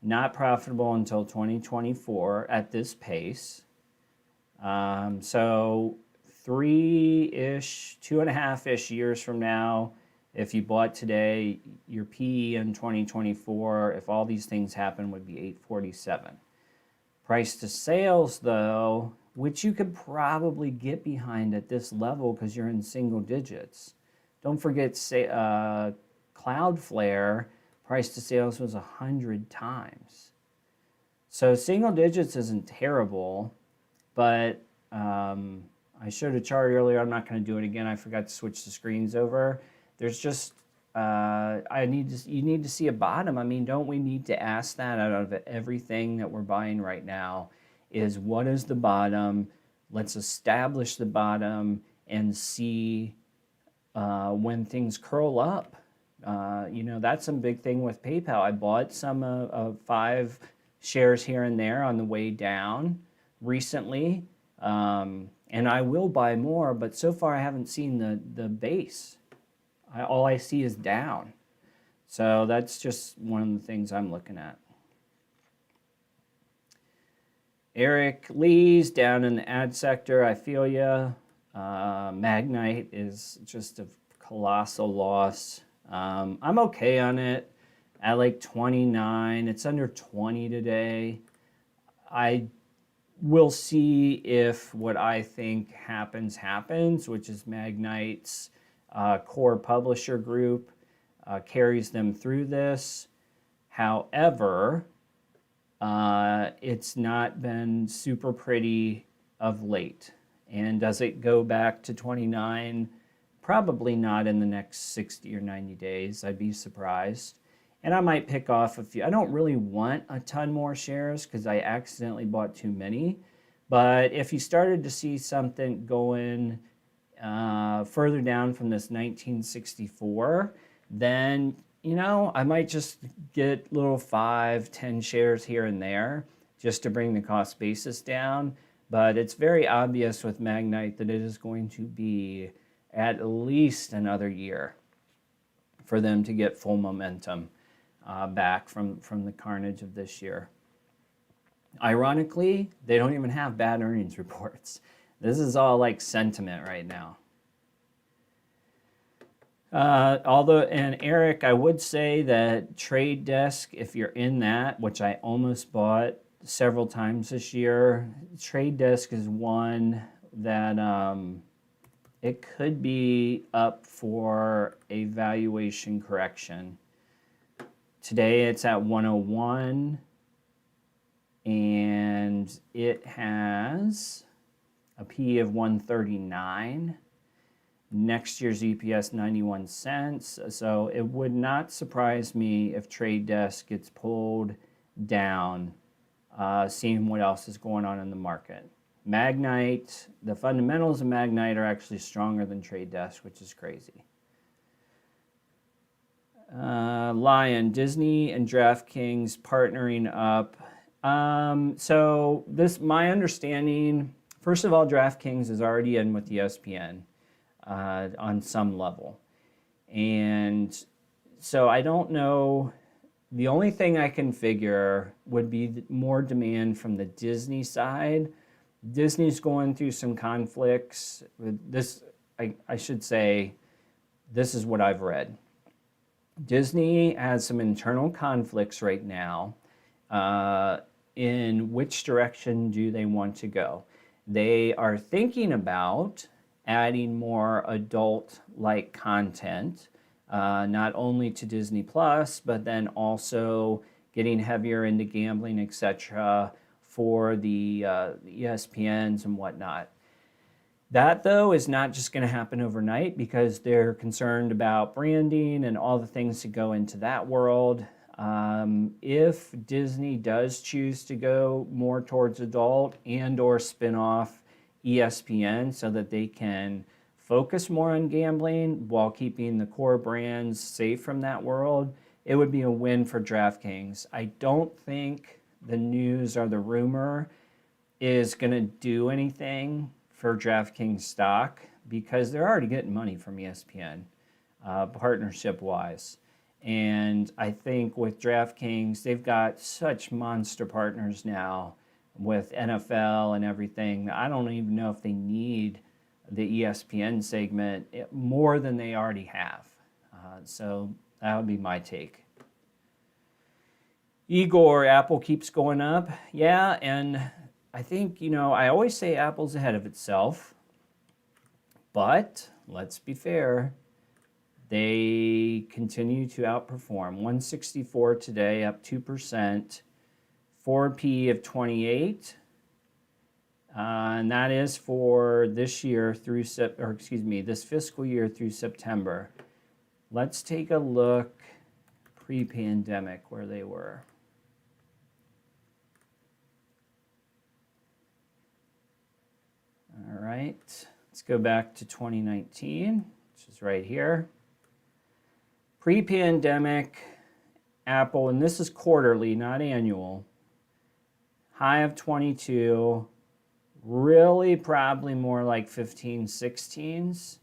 Not profitable until 2024 at this pace. So 3-ish, 2.5-ish years from now, if you bought today, your PE in 2024, if all these things happen, would be 847. Price to sales, though, which you could probably get behind at this level because you're in single digits. Don't forget, Cloudflare, price to sales was 100 times. So single digits isn't terrible, but I showed a chart earlier. I'm not going to do it again. I forgot to switch the screens over. There's just, you need to see a bottom. I mean, don't we need to ask that out of everything that we're buying right now? Is what is the bottom? Let's establish the bottom and see when things curl up. That's a big thing with PayPal. I bought some of 5 shares here and there on the way down recently, and I will buy more, but so far I haven't seen the base. All I see is down. So that's just one of the things I'm looking at. Eric Lee's down in the ad sector. I feel ya. Magnite is just a colossal loss. I'm okay on it at like 29. It's under 20 today. I will see if what I think happens, which is Magnite's core publisher group carries them through this. However, it's not been super pretty of late. And does it go back to 29? Probably not in the next 60 or 90 days. I'd be surprised. And I might pick off a few. I don't really want a ton more shares because I accidentally bought too many. But if you started to see something going further down from this 1964, then I might just get little 5, 10 shares here and there just to bring the cost basis down. But it's very obvious with Magnite that it is going to be at least another year for them to get full momentum back from the carnage of this year. Ironically, they don't even have bad earnings reports. This is all like sentiment right now. And Eric, I would say that Trade Desk, if you're in that, which I almost bought several times this year, Trade Desk is one that it could be up for a valuation correction. Today it's at 101, and it has a P of 139. Next year's EPS 91 cents. So it would not surprise me if Trade Desk gets pulled down, seeing what else is going on in the market. Magnite, the fundamentals of Magnite are actually stronger than Trade Desk, which is crazy. Lion, Disney and DraftKings partnering up. So my understanding, first of all, DraftKings is already in with ESPN on some level. And so I don't know. The only thing I can figure would be more demand from the Disney side. Disney's going through some conflicts with this. I should say, this is what I've read. Disney has some internal conflicts right now in which direction do they want to go. They are thinking about adding more adult-like content, not only to Disney Plus, but then also getting heavier into gambling, etc., for the ESPNs and whatnot. That, though, is not just going to happen overnight because they're concerned about branding and all the things that go into that world. If Disney does choose to go more towards adult and or spin off ESPN so that they can focus more on gambling while keeping the core brands safe from that world, it would be a win for DraftKings. I don't think the news or the rumor is going to do anything for DraftKings stock because they're already getting money from ESPN, partnership-wise. And I think with DraftKings, they've got such monster partners now with NFL and everything. I don't even know if they need the ESPN segment more than they already have. So that would be my take. Igor, Apple keeps going up. Yeah, and I think, I always say Apple's ahead of itself, but let's be fair. They continue to outperform. 164 today, up 2%. Forward PE of 28. And that is for this year through, this fiscal year through September. Let's take a look pre-pandemic where they were. All right, let's go back to 2019, which is right here. Pre-pandemic, Apple, and this is quarterly, not annual, high of 22, really probably more like 15, 16s.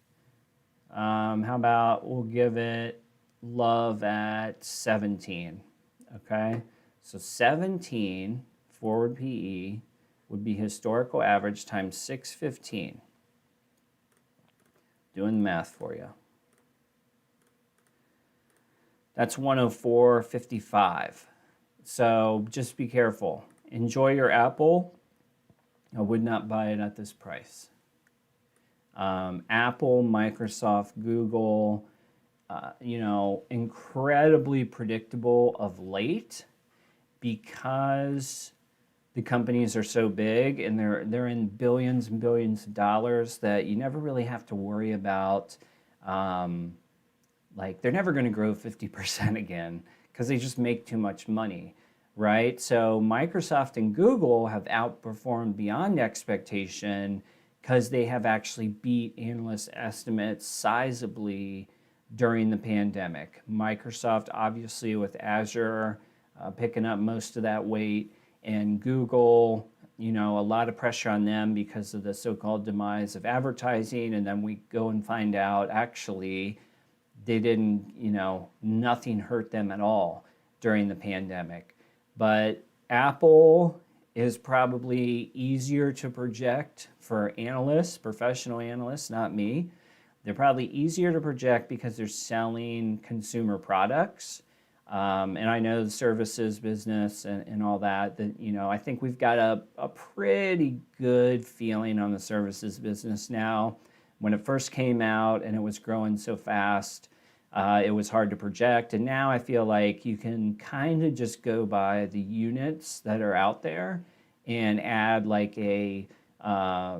How about we'll give it love at 17, okay? So 17 forward PE would be historical average times 615. Doing the math for you. That's 104.55. So just be careful. Enjoy your Apple. I would not buy it at this price. Apple, Microsoft, Google, incredibly predictable of late because the companies are so big and they're in billions and billions of dollars that you never really have to worry about, they're never going to grow 50% again because they just make too much money, right? So Microsoft and Google have outperformed beyond expectation because they have actually beat analyst estimates sizably during the pandemic. Microsoft, obviously, with Azure picking up most of that weight, and Google, you know, a lot of pressure on them because of the so-called demise of advertising. And then we go and find out actually they didn't, you know, nothing hurt them at all during the pandemic. But Apple is probably easier to project for analysts, professional analysts, not me. They're probably easier to project because they're selling consumer products. And I know the services business and all that, you know, I think we've got a pretty good feeling on the services business now. When it first came out and it was growing so fast, it was hard to project. And now I feel like you can kind of just go by the units that are out there and add like a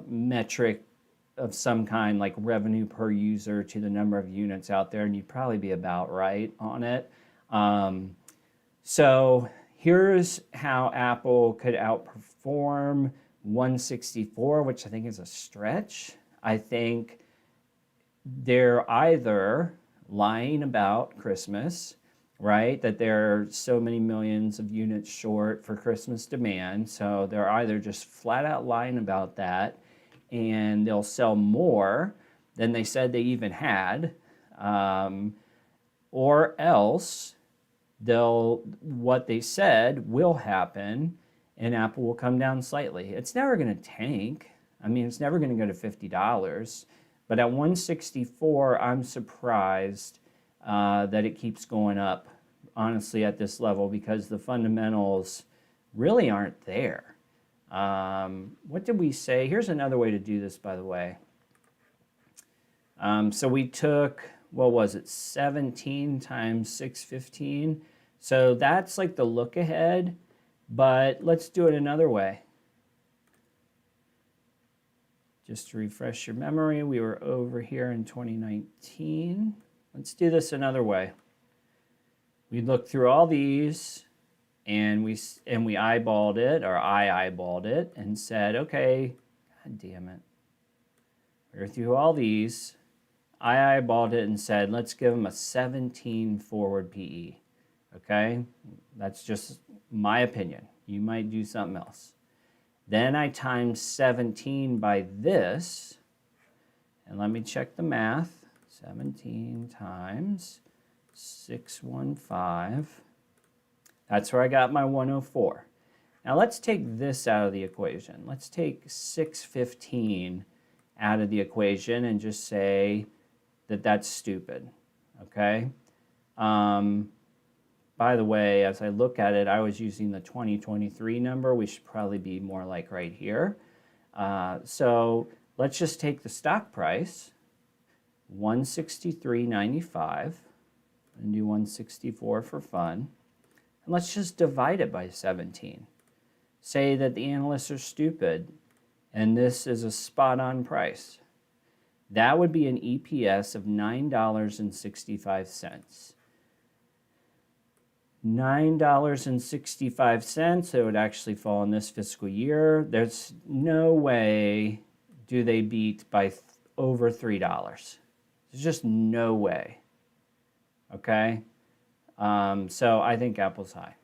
metric of some kind, like revenue per user to the number of units out there, and you'd probably be about right on it. So here's how Apple could outperform 164, which I think is a stretch. I think they're either lying about Christmas, right? That there are so many millions of units short for Christmas demand. So they're either just flat out lying about that, and they'll sell more than they said they even had, or else what they said will happen, and Apple will come down slightly. It's never going to tank. I mean, it's never going to go to $50. But at 164, I'm surprised that it keeps going up, honestly, at this level, because the fundamentals really aren't there. What did we say? Here's another way to do this, by the way. So we took, what was it, 17 times 615. So that's like the look ahead, but let's do it another way. Just to refresh your memory, we were over here in 2019. Let's do this another way. We looked through all these, and we eyeballed it, or I eyeballed it, and said, okay, God damn it. We were through all these. I eyeballed it and said, let's give them a 17 forward PE. Okay? That's just my opinion. You might do something else. Then I timed 17 by this, and let me check the math. 17 times 615. That's where I got my 104. Now let's take this out of the equation. Let's take 615 out of the equation and just say that that's stupid, okay? By the way, as I look at it, I was using the 2023 number. We should probably be more like right here. So let's just take the stock price, 163.95, and do 164 for fun. And let's just divide it by 17. Say that the analysts are stupid, and this is a spot-on price. That would be an EPS of $9.65. $9.65, it would actually fall in this fiscal year. There's no way do they beat by over $3. There's just no way. Okay? So I think Apple's high.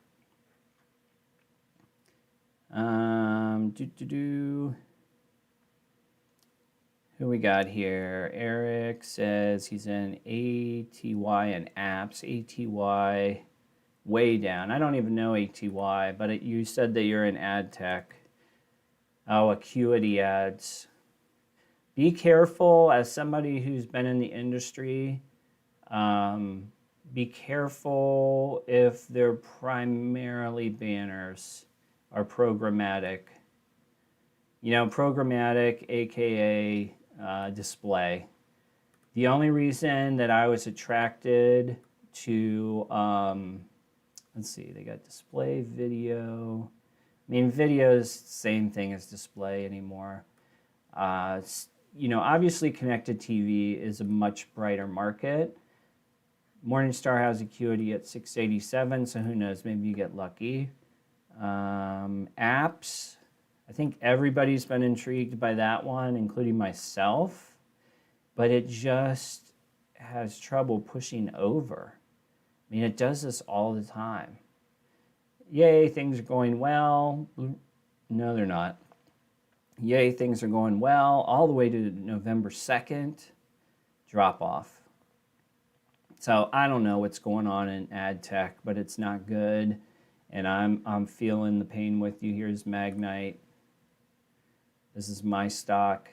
Who we got here? Eric says he's in ATY and apps. ATY way down. I don't even know ATY, but you said that you're in ad tech. Oh, Acuity ads. Be careful, as somebody who's been in the industry, be careful if they're primarily banners or programmatic. You know, programmatic, aka display. The only reason that I was attracted to, let's see, they got display, video. I mean, video is the same thing as display anymore. You know, obviously connected TV is a much brighter market. Morningstar has Acuity at 687, so who knows, maybe you get lucky. Apps, I think everybody's been intrigued by that one, including myself, but it just has trouble pushing over. I mean, it does this all the time. Yay, things are going well. No, they're not. Yay, things are going well. All the way to November 2nd, drop off. So I don't know what's going on in ad tech, but it's not good. And I'm feeling the pain with you. Here's Magnite. This is my stock.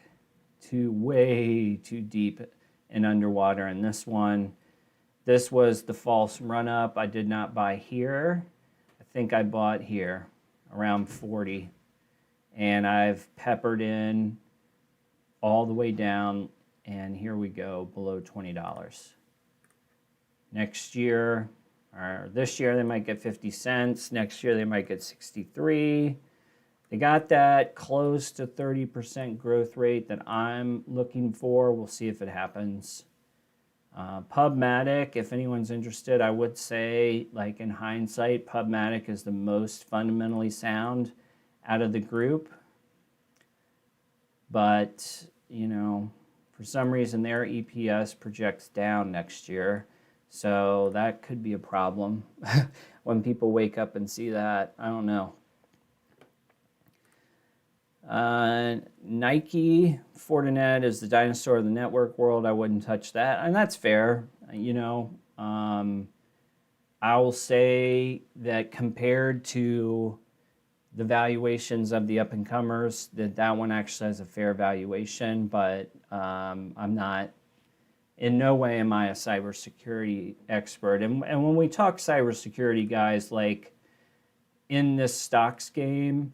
Way too deep and underwater. And this one, this was the false run up. I did not buy here. I think I bought here around 40. And I've peppered in all the way down. And here we go, below $20. Next year, or this year, they might get 50 cents. Next year, they might get 63. They got that close to 30% growth rate that I'm looking for. We'll see if it happens. Pubmatic, if anyone's interested, I would say, like in hindsight, Pubmatic is the most fundamentally sound out of the group. But, you know, for some reason their EPS projects down next year. So that could be a problem when people wake up and see that. I don't know. Nike, Fortinet is the dinosaur of the network world. I wouldn't touch that. And that's fair. You know, I will say that compared to the valuations of the up-and-comers, that one actually has a fair valuation, but I'm not, in no way am I a cybersecurity expert. And when we talk cybersecurity, guys, like in this stocks game,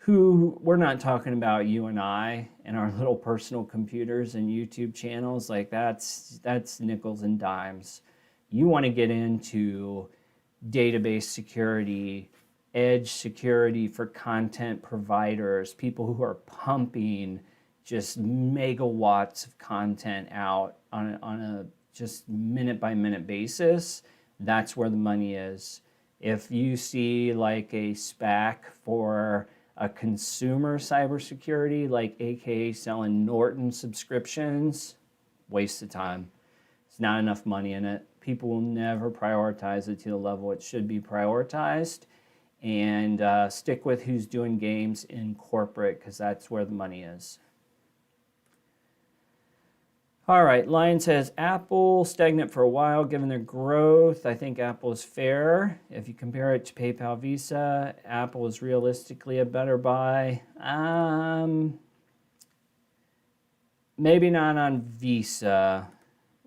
we're not talking about you and I and our little personal computers and YouTube channels. Like that's nickels and dimes. You want to get into database security, edge security for content providers, people who are pumping just megawatts of content out on a just minute by minute basis. That's where the money is. If you see like a SPAC for a consumer cybersecurity, like AKA selling Norton subscriptions, waste of time. There's not enough money in it. People will never prioritize it to the level it should be prioritized. And stick with who's doing games in corporate, because that's where the money is. All right, Lion says, Apple stagnant for a while given their growth. I think Apple is fair. If you compare it to PayPal, Visa, Apple is realistically a better buy. Maybe not on Visa.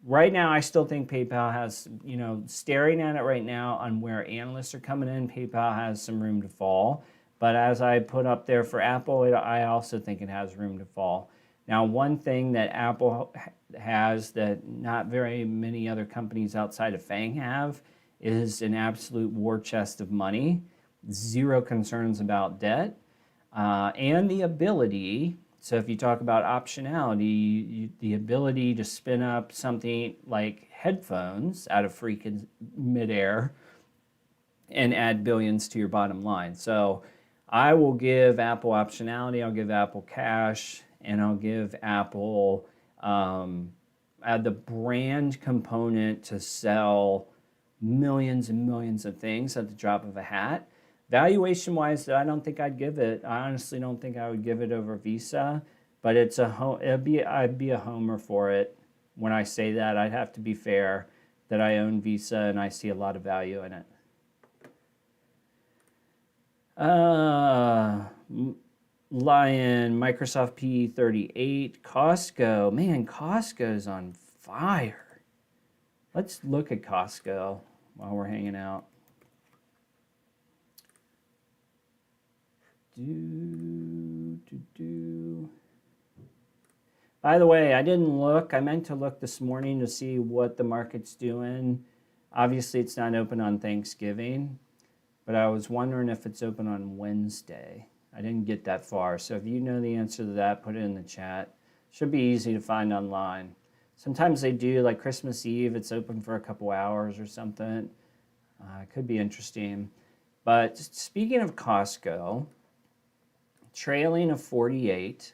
Right now, I still think PayPal has, you know, staring at it right now on where analysts are coming in, PayPal has some room to fall. But as I put up there for Apple, I also think it has room to fall. Now, one thing that Apple has that not very many other companies outside of FANG have is an absolute war chest of money, zero concerns about debt, and the ability, so if you talk about optionality, the ability to spin up something like headphones out of freaking midair and add billions to your bottom line. So I will give Apple optionality, I'll give Apple cash, and I'll give Apple the brand component to sell millions and millions of things at the drop of a hat. Valuation-wise, I don't think I'd give it. I honestly don't think I would give it over Visa, but I'd be a homer for it. When I say that, I'd have to be fair that I own Visa and I see a lot of value in it. Lion, Microsoft PE 38, Costco. Man, Costco's on fire. Let's look at Costco while we're hanging out. By the way, I didn't look. I meant to look this morning to see what the market's doing. Obviously, it's not open on Thanksgiving, but I was wondering if it's open on Wednesday. I didn't get that far, so if you know the answer to that, put it in the chat. Should be easy to find online. Sometimes they do, like Christmas Eve, it's open for a couple hours or something. It could be interesting. But speaking of Costco, trailing of 48,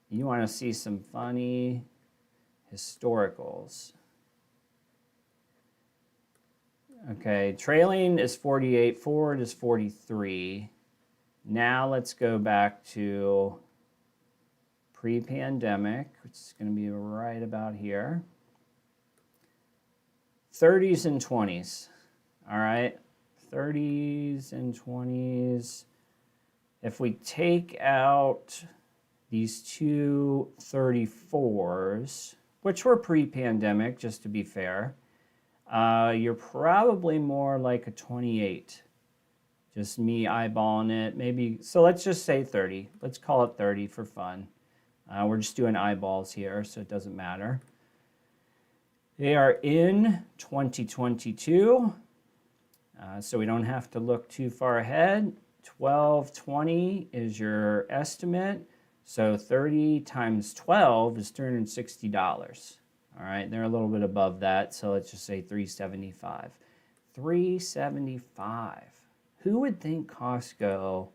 you want to see some funny Historicals. Okay, trailing is 48, forward is 43. Now let's go back to pre-pandemic, which is going to be right about here. 30s and 20s. All right, 30s and 20s. If we take out these two 34s, which were pre-pandemic, just to be fair, you're probably more like a 28. Just me eyeballing it, maybe. So let's just say 30. Let's call it 30 for fun. We're just doing eyeballs here, so it doesn't matter. They are in 2022, so we don't have to look too far ahead. 1220 is your estimate. So 30 times 12 is $360. All right, they're a little bit above that, so let's just say 375. 375. Who would think Costco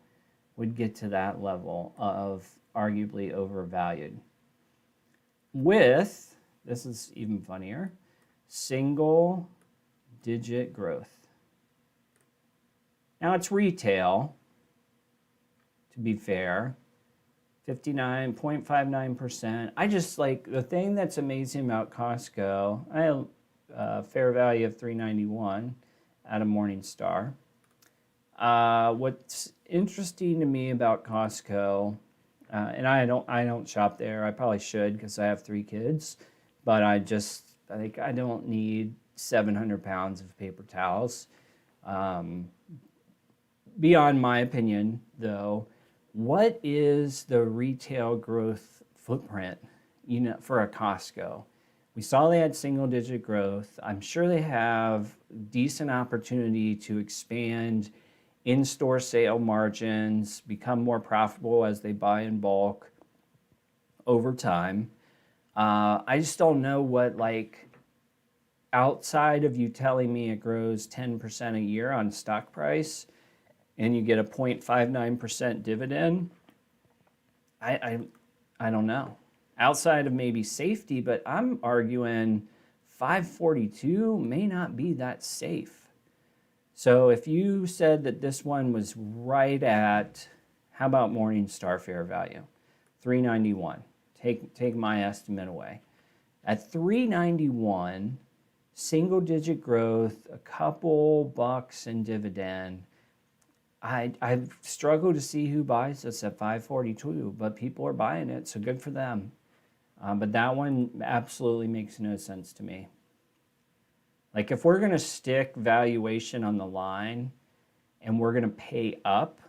would get to that level of arguably overvalued? With, this is even funnier, single digit growth. Now it's retail, to be fair, 59.59%. I just like, the thing that's amazing about Costco, I have a fair value of 391 out of Morningstar. What's interesting to me about Costco, and I don't shop there. I probably should because I have 3 kids, but I think I don't need 700 pounds of paper towels. Beyond my opinion, though, what is the retail growth footprint, for a Costco? We saw they had single-digit growth. I'm sure they have decent opportunity to expand in-store sale margins, become more profitable as they buy in bulk over time. I just don't know what, outside of you telling me it grows 10% a year on stock price and you get a 0.59% dividend, I don't know. Outside of maybe safety, but I'm arguing 542 may not be that safe. So if you said that this one was right at, how about Morningstar fair value? 391. Take my estimate away. At 391, single digit growth, a couple bucks in dividend, I struggle to see who buys this at 542, but people are buying it, so good for them. But that one absolutely makes no sense to me. Like, if we're going to stick valuation on the line and we're going to pay up,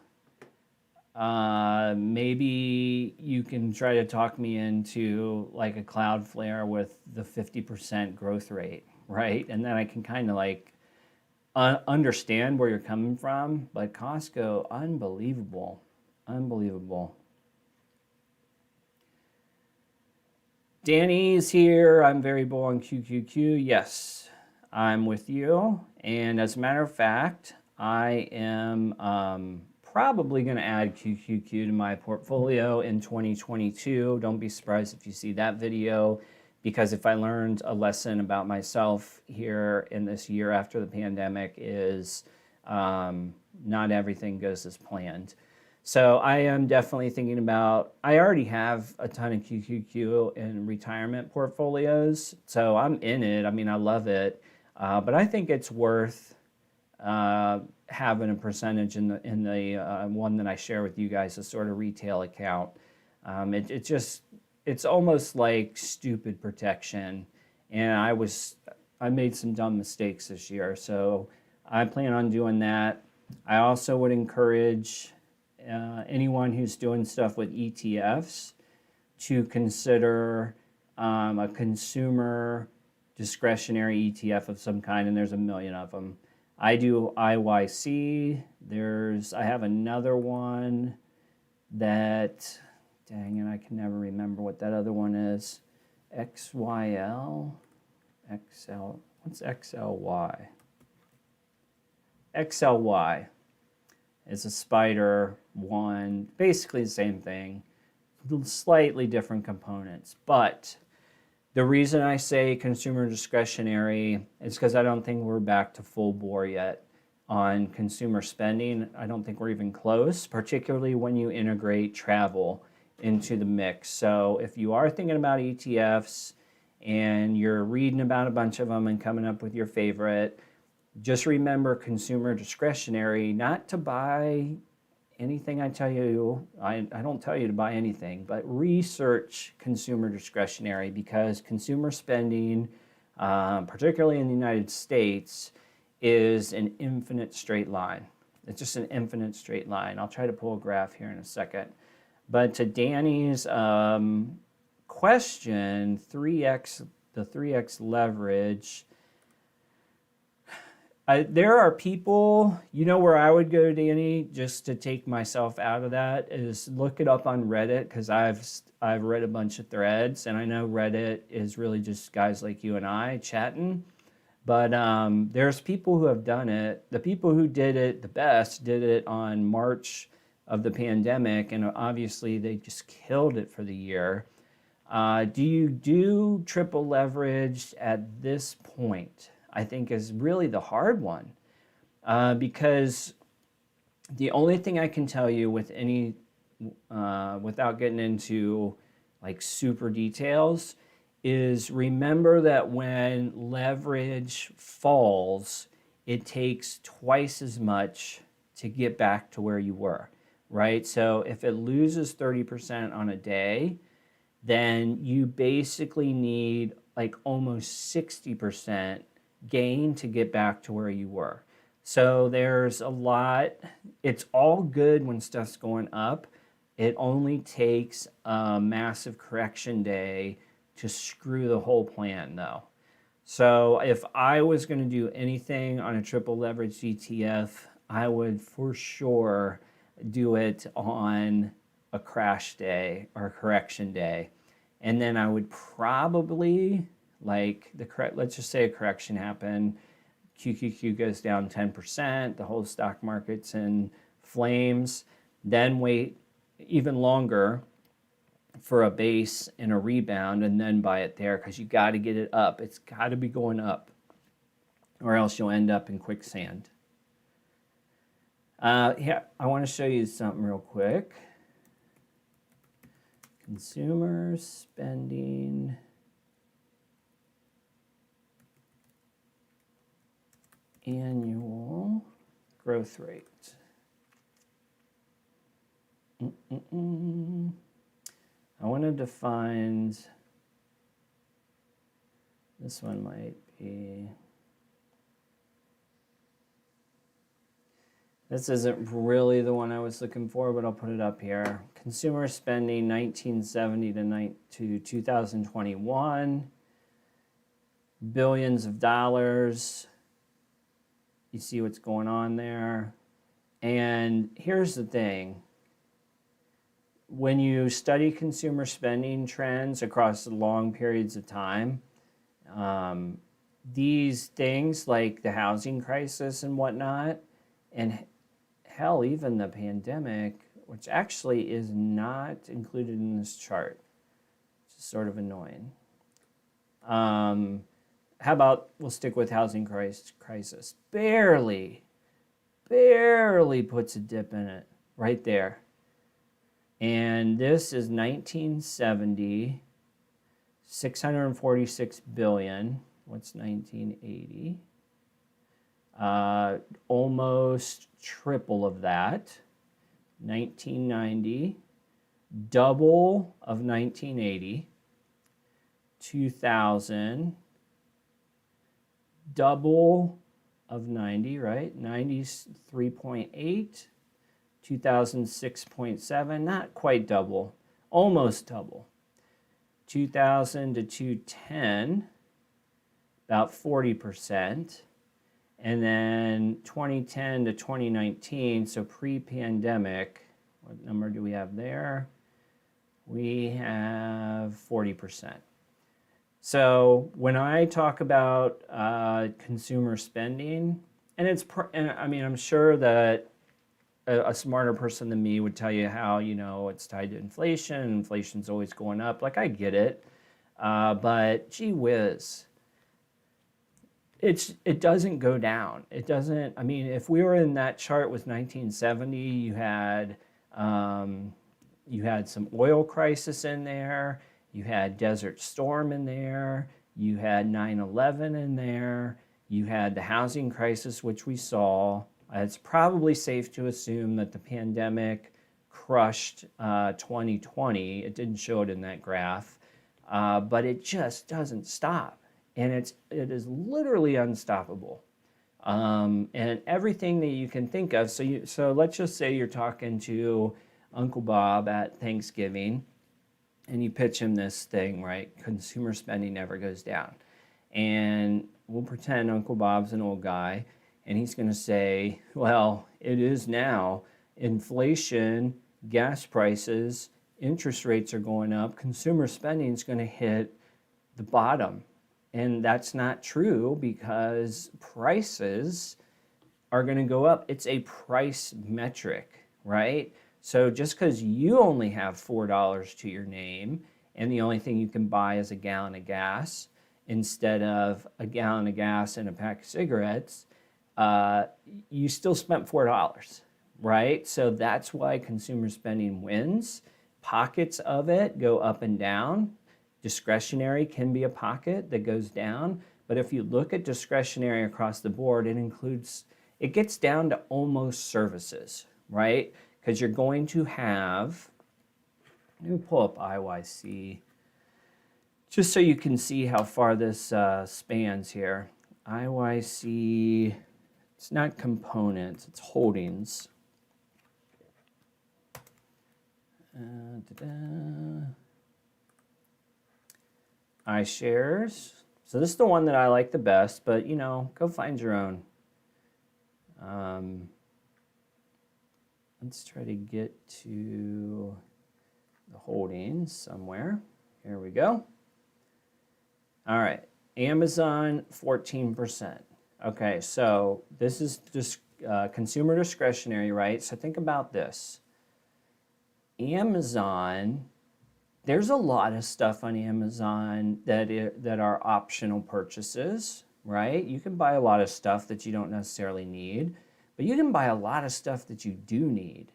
maybe you can try to talk me into like a Cloudflare with the 50% growth rate, right? And then I can kind of understand where you're coming from. But Costco, unbelievable, unbelievable. Danny's here. I'm very bull on QQQ. Yes, I'm with you. And as a matter of fact, I am probably going to add QQQ to my portfolio in 2022. Don't be surprised if you see that video, because if I learned a lesson about myself here in this year after the pandemic is not everything goes as planned. So I am definitely thinking about, I already have a ton of QQQ in retirement portfolios, so I'm in it. I mean, I love it, but I think it's worth having a percentage in the one that I share with you guys, a sort of retail account. It's almost like stupid protection, and I made some dumb mistakes this year, so I plan on doing that. I also would encourage anyone who's doing stuff with ETFs to consider a consumer discretionary ETF of some kind, and there's a million of them. I do IYC. I have another one that, dang it, I can never remember what that other one is. XYL? XL, what's XLY? XLY is a spider one, basically the same thing, slightly different components. But The reason I say consumer discretionary is because I don't think we're back to full bore yet on consumer spending. I don't think we're even close, particularly when you integrate travel into the mix. So if you are thinking about ETFs and you're reading about a bunch of them and coming up with your favorite, just remember consumer discretionary, not to buy anything I tell you. I don't tell you to buy anything, but research consumer discretionary, because consumer spending, particularly in the United States, is an infinite straight line. It's just an infinite straight line. I'll try to pull a graph here in a second. But to Danny's question, the 3x leverage, there are people, you know where I would go, Danny, just to take myself out of that, is look it up on Reddit, because I've read a bunch of threads, and I know Reddit is really just guys like you and I chatting. But there's people who have done it. The people who did it the best did it on March of the pandemic, and obviously they just killed it for the year. Do you do triple leverage at this point? I think is really the hard one, because the only thing I can tell you with any, without getting into like super details, is remember that when leverage falls, it takes twice as much to get back to where you were, right? So if it loses 30% on a day, then you basically need like almost 60% gain to get back to where you were. So there's a lot. It's all good when stuff's going up. It only takes a massive correction day to screw the whole plan, though. So if I was going to do anything on a triple leverage ETF, I would for sure do it on a crash day or a correction day. And then I would probably, like, let's just say a correction happened, QQQ goes down 10%, the whole stock market's in flames, then wait even longer for a base and a rebound, and then buy it there, because you got to get it up. It's got to be going up, or else you'll end up in quicksand. Yeah, I want to show you something real quick. Consumer spending annual growth rate. I wanted to find, this one might be, this isn't really the one I was looking for, but I'll put it up here. Consumer spending 1970 to 2021, billions of dollars. You see what's going on there. And here's the thing. When you study consumer spending trends across long periods of time, these things like the housing crisis and whatnot, and hell, even the pandemic, which actually is not included in this chart, which is sort of annoying. How about we'll stick with housing crisis. Barely puts a dip in it right there. And this is 1970, 646 billion. What's 1980? Almost triple of that. 1990, double of 1980. 2000, double of 90, right? 93.8. 2006.7, not quite double, almost double. 2000 to 2010, about 40%. And then 2010 to 2019, so pre-pandemic, what number do we have there? We have 40%. So when I talk about consumer spending, and I mean, I'm sure that a smarter person than me would tell you how, it's tied to inflation. Inflation's always going up. Like, I get it. But gee whiz, it doesn't go down. It doesn't. I mean, if we were in that chart with 1970, you had some oil crisis in there, you had Desert Storm in there, you had 9/11 in there, you had the housing crisis, which we saw. It's probably safe to assume that the pandemic crushed 2020. It didn't show it in that graph, but it just doesn't stop. And it is literally unstoppable. And everything that you can think of. So let's just say you're talking to Uncle Bob at Thanksgiving, and you pitch him this thing, right? Consumer spending never goes down. And we'll pretend Uncle Bob's an old guy, and he's going to say, well, it is now. Inflation, gas prices, interest rates are going up. Consumer spending is going to hit the bottom. And that's not true because prices are going to go up. It's a price metric, right? So just because you only have $4 to your name and the only thing you can buy is a gallon of gas instead of a gallon of gas and a pack of cigarettes, you still spent $4, right? So that's why consumer spending wins. Pockets of it go up and down. Discretionary can be a pocket that goes down, but if you look at discretionary across the board, it gets down to almost services, right? Because you're going to have, let me pull up IYC, just so you can see how far this spans here. IYC, it's not components, it's holdings. iShares. So this is the one that I like the best, but go find your own. Let's try to get to the holdings somewhere. Here we go. All right, Amazon 14%. Okay, so this is just consumer discretionary, right? So think about this. Amazon, there's a lot of stuff on Amazon that are optional purchases, right? You can buy a lot of stuff that you don't necessarily need, but you can buy a lot of stuff that you do need.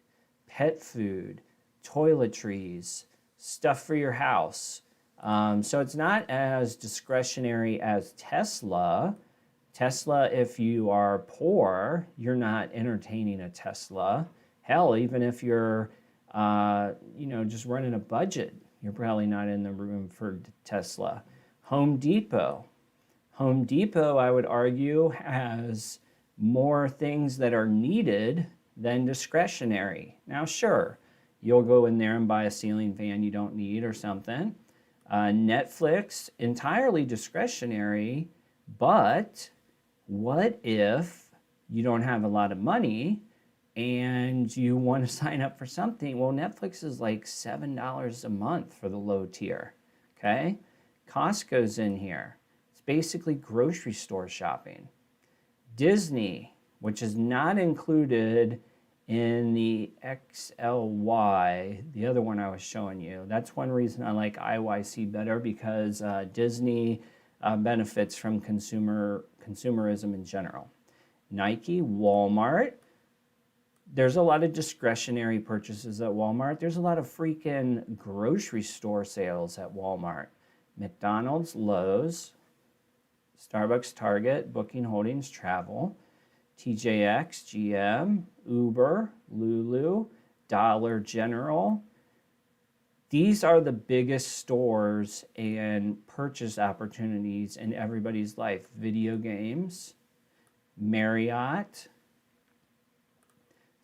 Pet food, toiletries, stuff for your house. So it's not as discretionary as Tesla. Tesla, if you are poor, you're not entertaining a Tesla. Hell, even if you're just running a budget, you're probably not in the room for Tesla. Home Depot. Home Depot, I would argue, has more things that are needed than discretionary. Now, sure, you'll go in there and buy a ceiling fan you don't need or something. Netflix, entirely discretionary, but what if you don't have a lot of money and you want to sign up for something? Well, Netflix is like $7 a month for the low tier, okay? Costco's in here. It's basically grocery store shopping. Disney, which is not included in the XLY, the other one I was showing you. That's one reason I like IYC better, because Disney benefits from consumerism in general. Nike, Walmart. There's a lot of discretionary purchases at Walmart. There's a lot of freaking grocery store sales at Walmart. McDonald's, Lowe's, Starbucks, Target, Booking Holdings, Travel, TJX, GM, Uber, Lulu, Dollar General. These are the biggest stores and purchase opportunities in everybody's life. Video games, Marriott.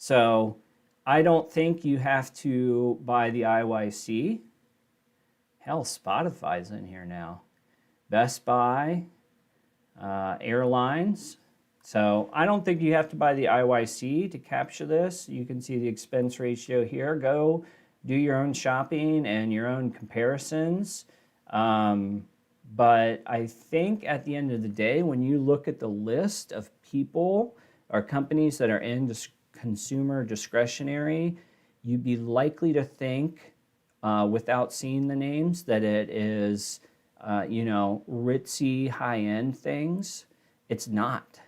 So I don't think you have to buy the IYC. Hell, Spotify's in here now. Best Buy, airlines. So I don't think you have to buy the IYC to capture this. You can see the expense ratio here. Go do your own shopping and your own comparisons. But I think at the end of the day, when you look at the list of people or companies that are in consumer discretionary, you'd be likely to think, without seeing the names, that it is you know, ritzy high-end things. It's not.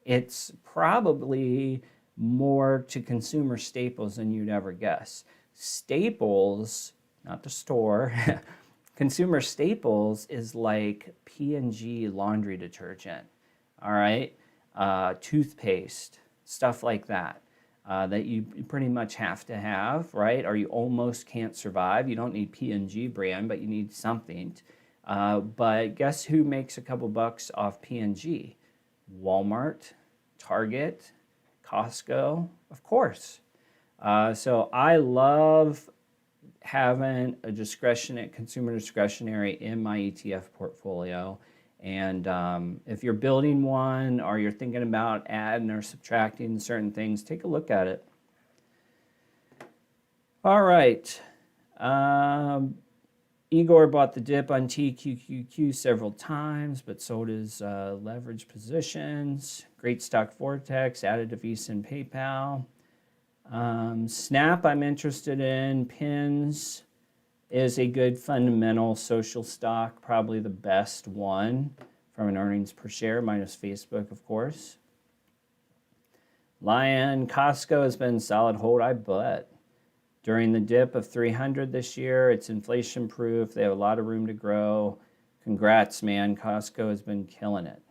It's probably more to consumer staples than you'd ever guess. Staples, not the store, consumer staples is like P&G laundry detergent, all right? Toothpaste, stuff like that. That you pretty much have to have, right? Or you almost can't survive. You don't need P&G brand, but you need something. But guess who makes a couple bucks off P&G? Walmart, Target, Costco, of course. So I love having a consumer discretionary in my ETF portfolio. And if you're building one or you're thinking about adding or subtracting certain things, take a look at it. All right. Igor bought the dip on TQQEW several times, but sold his leverage positions. Great stock Vortex, added to Visa and PayPal. Snap, I'm interested in. Pins is a good fundamental social stock, probably the best one from an earnings per share, minus Facebook, of course. Lion, Costco has been solid hold, I bet. During the dip of 300 this year, it's inflation proof. They have a lot of room to grow. Congrats, man. Costco has been killing it.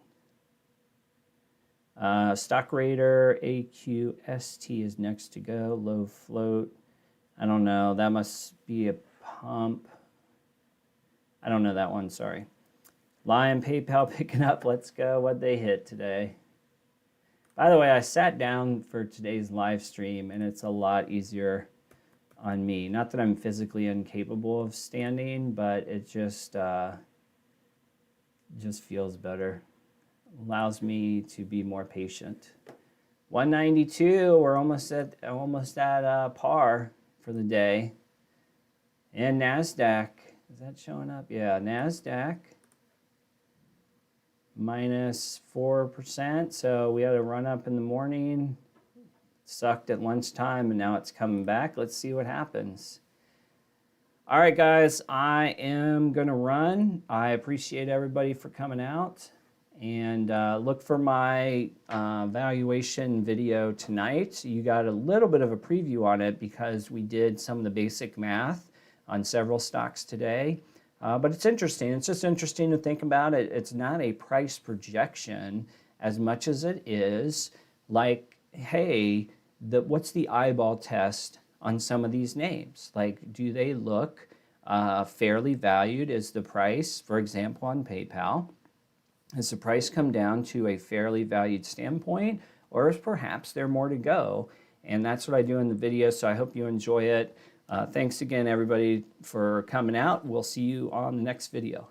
Stock Raider, AQST is next to go. Low float. I don't know. That must be a pump. I don't know that one, sorry. Lion, PayPal picking up. Let's go. What'd they hit today? By the way, I sat down for today's live stream, and it's a lot easier on me. Not that I'm physically incapable of standing, but it just feels better. Allows me to be more patient. 192, we're almost at par for the day. And NASDAQ, is that showing up? Yeah, NASDAQ minus 4%. So we had a run up in the morning, sucked at lunchtime, and now it's coming back. Let's see what happens. All right, guys, I am going to run. I appreciate everybody for coming out. And look for my valuation video tonight. You got a little bit of a preview on it because we did some of the basic math on several stocks today. But it's interesting. It's just interesting to think about it. It's not a price projection as much as it is like, hey, what's the eyeball test on some of these names? Like, do they look fairly valued? Is the price, for example, on PayPal, has the price come down to a fairly valued standpoint, or is perhaps there more to go? And that's what I do in the video, so I hope you enjoy it. Thanks again, everybody, for coming out. We'll see you on the next video.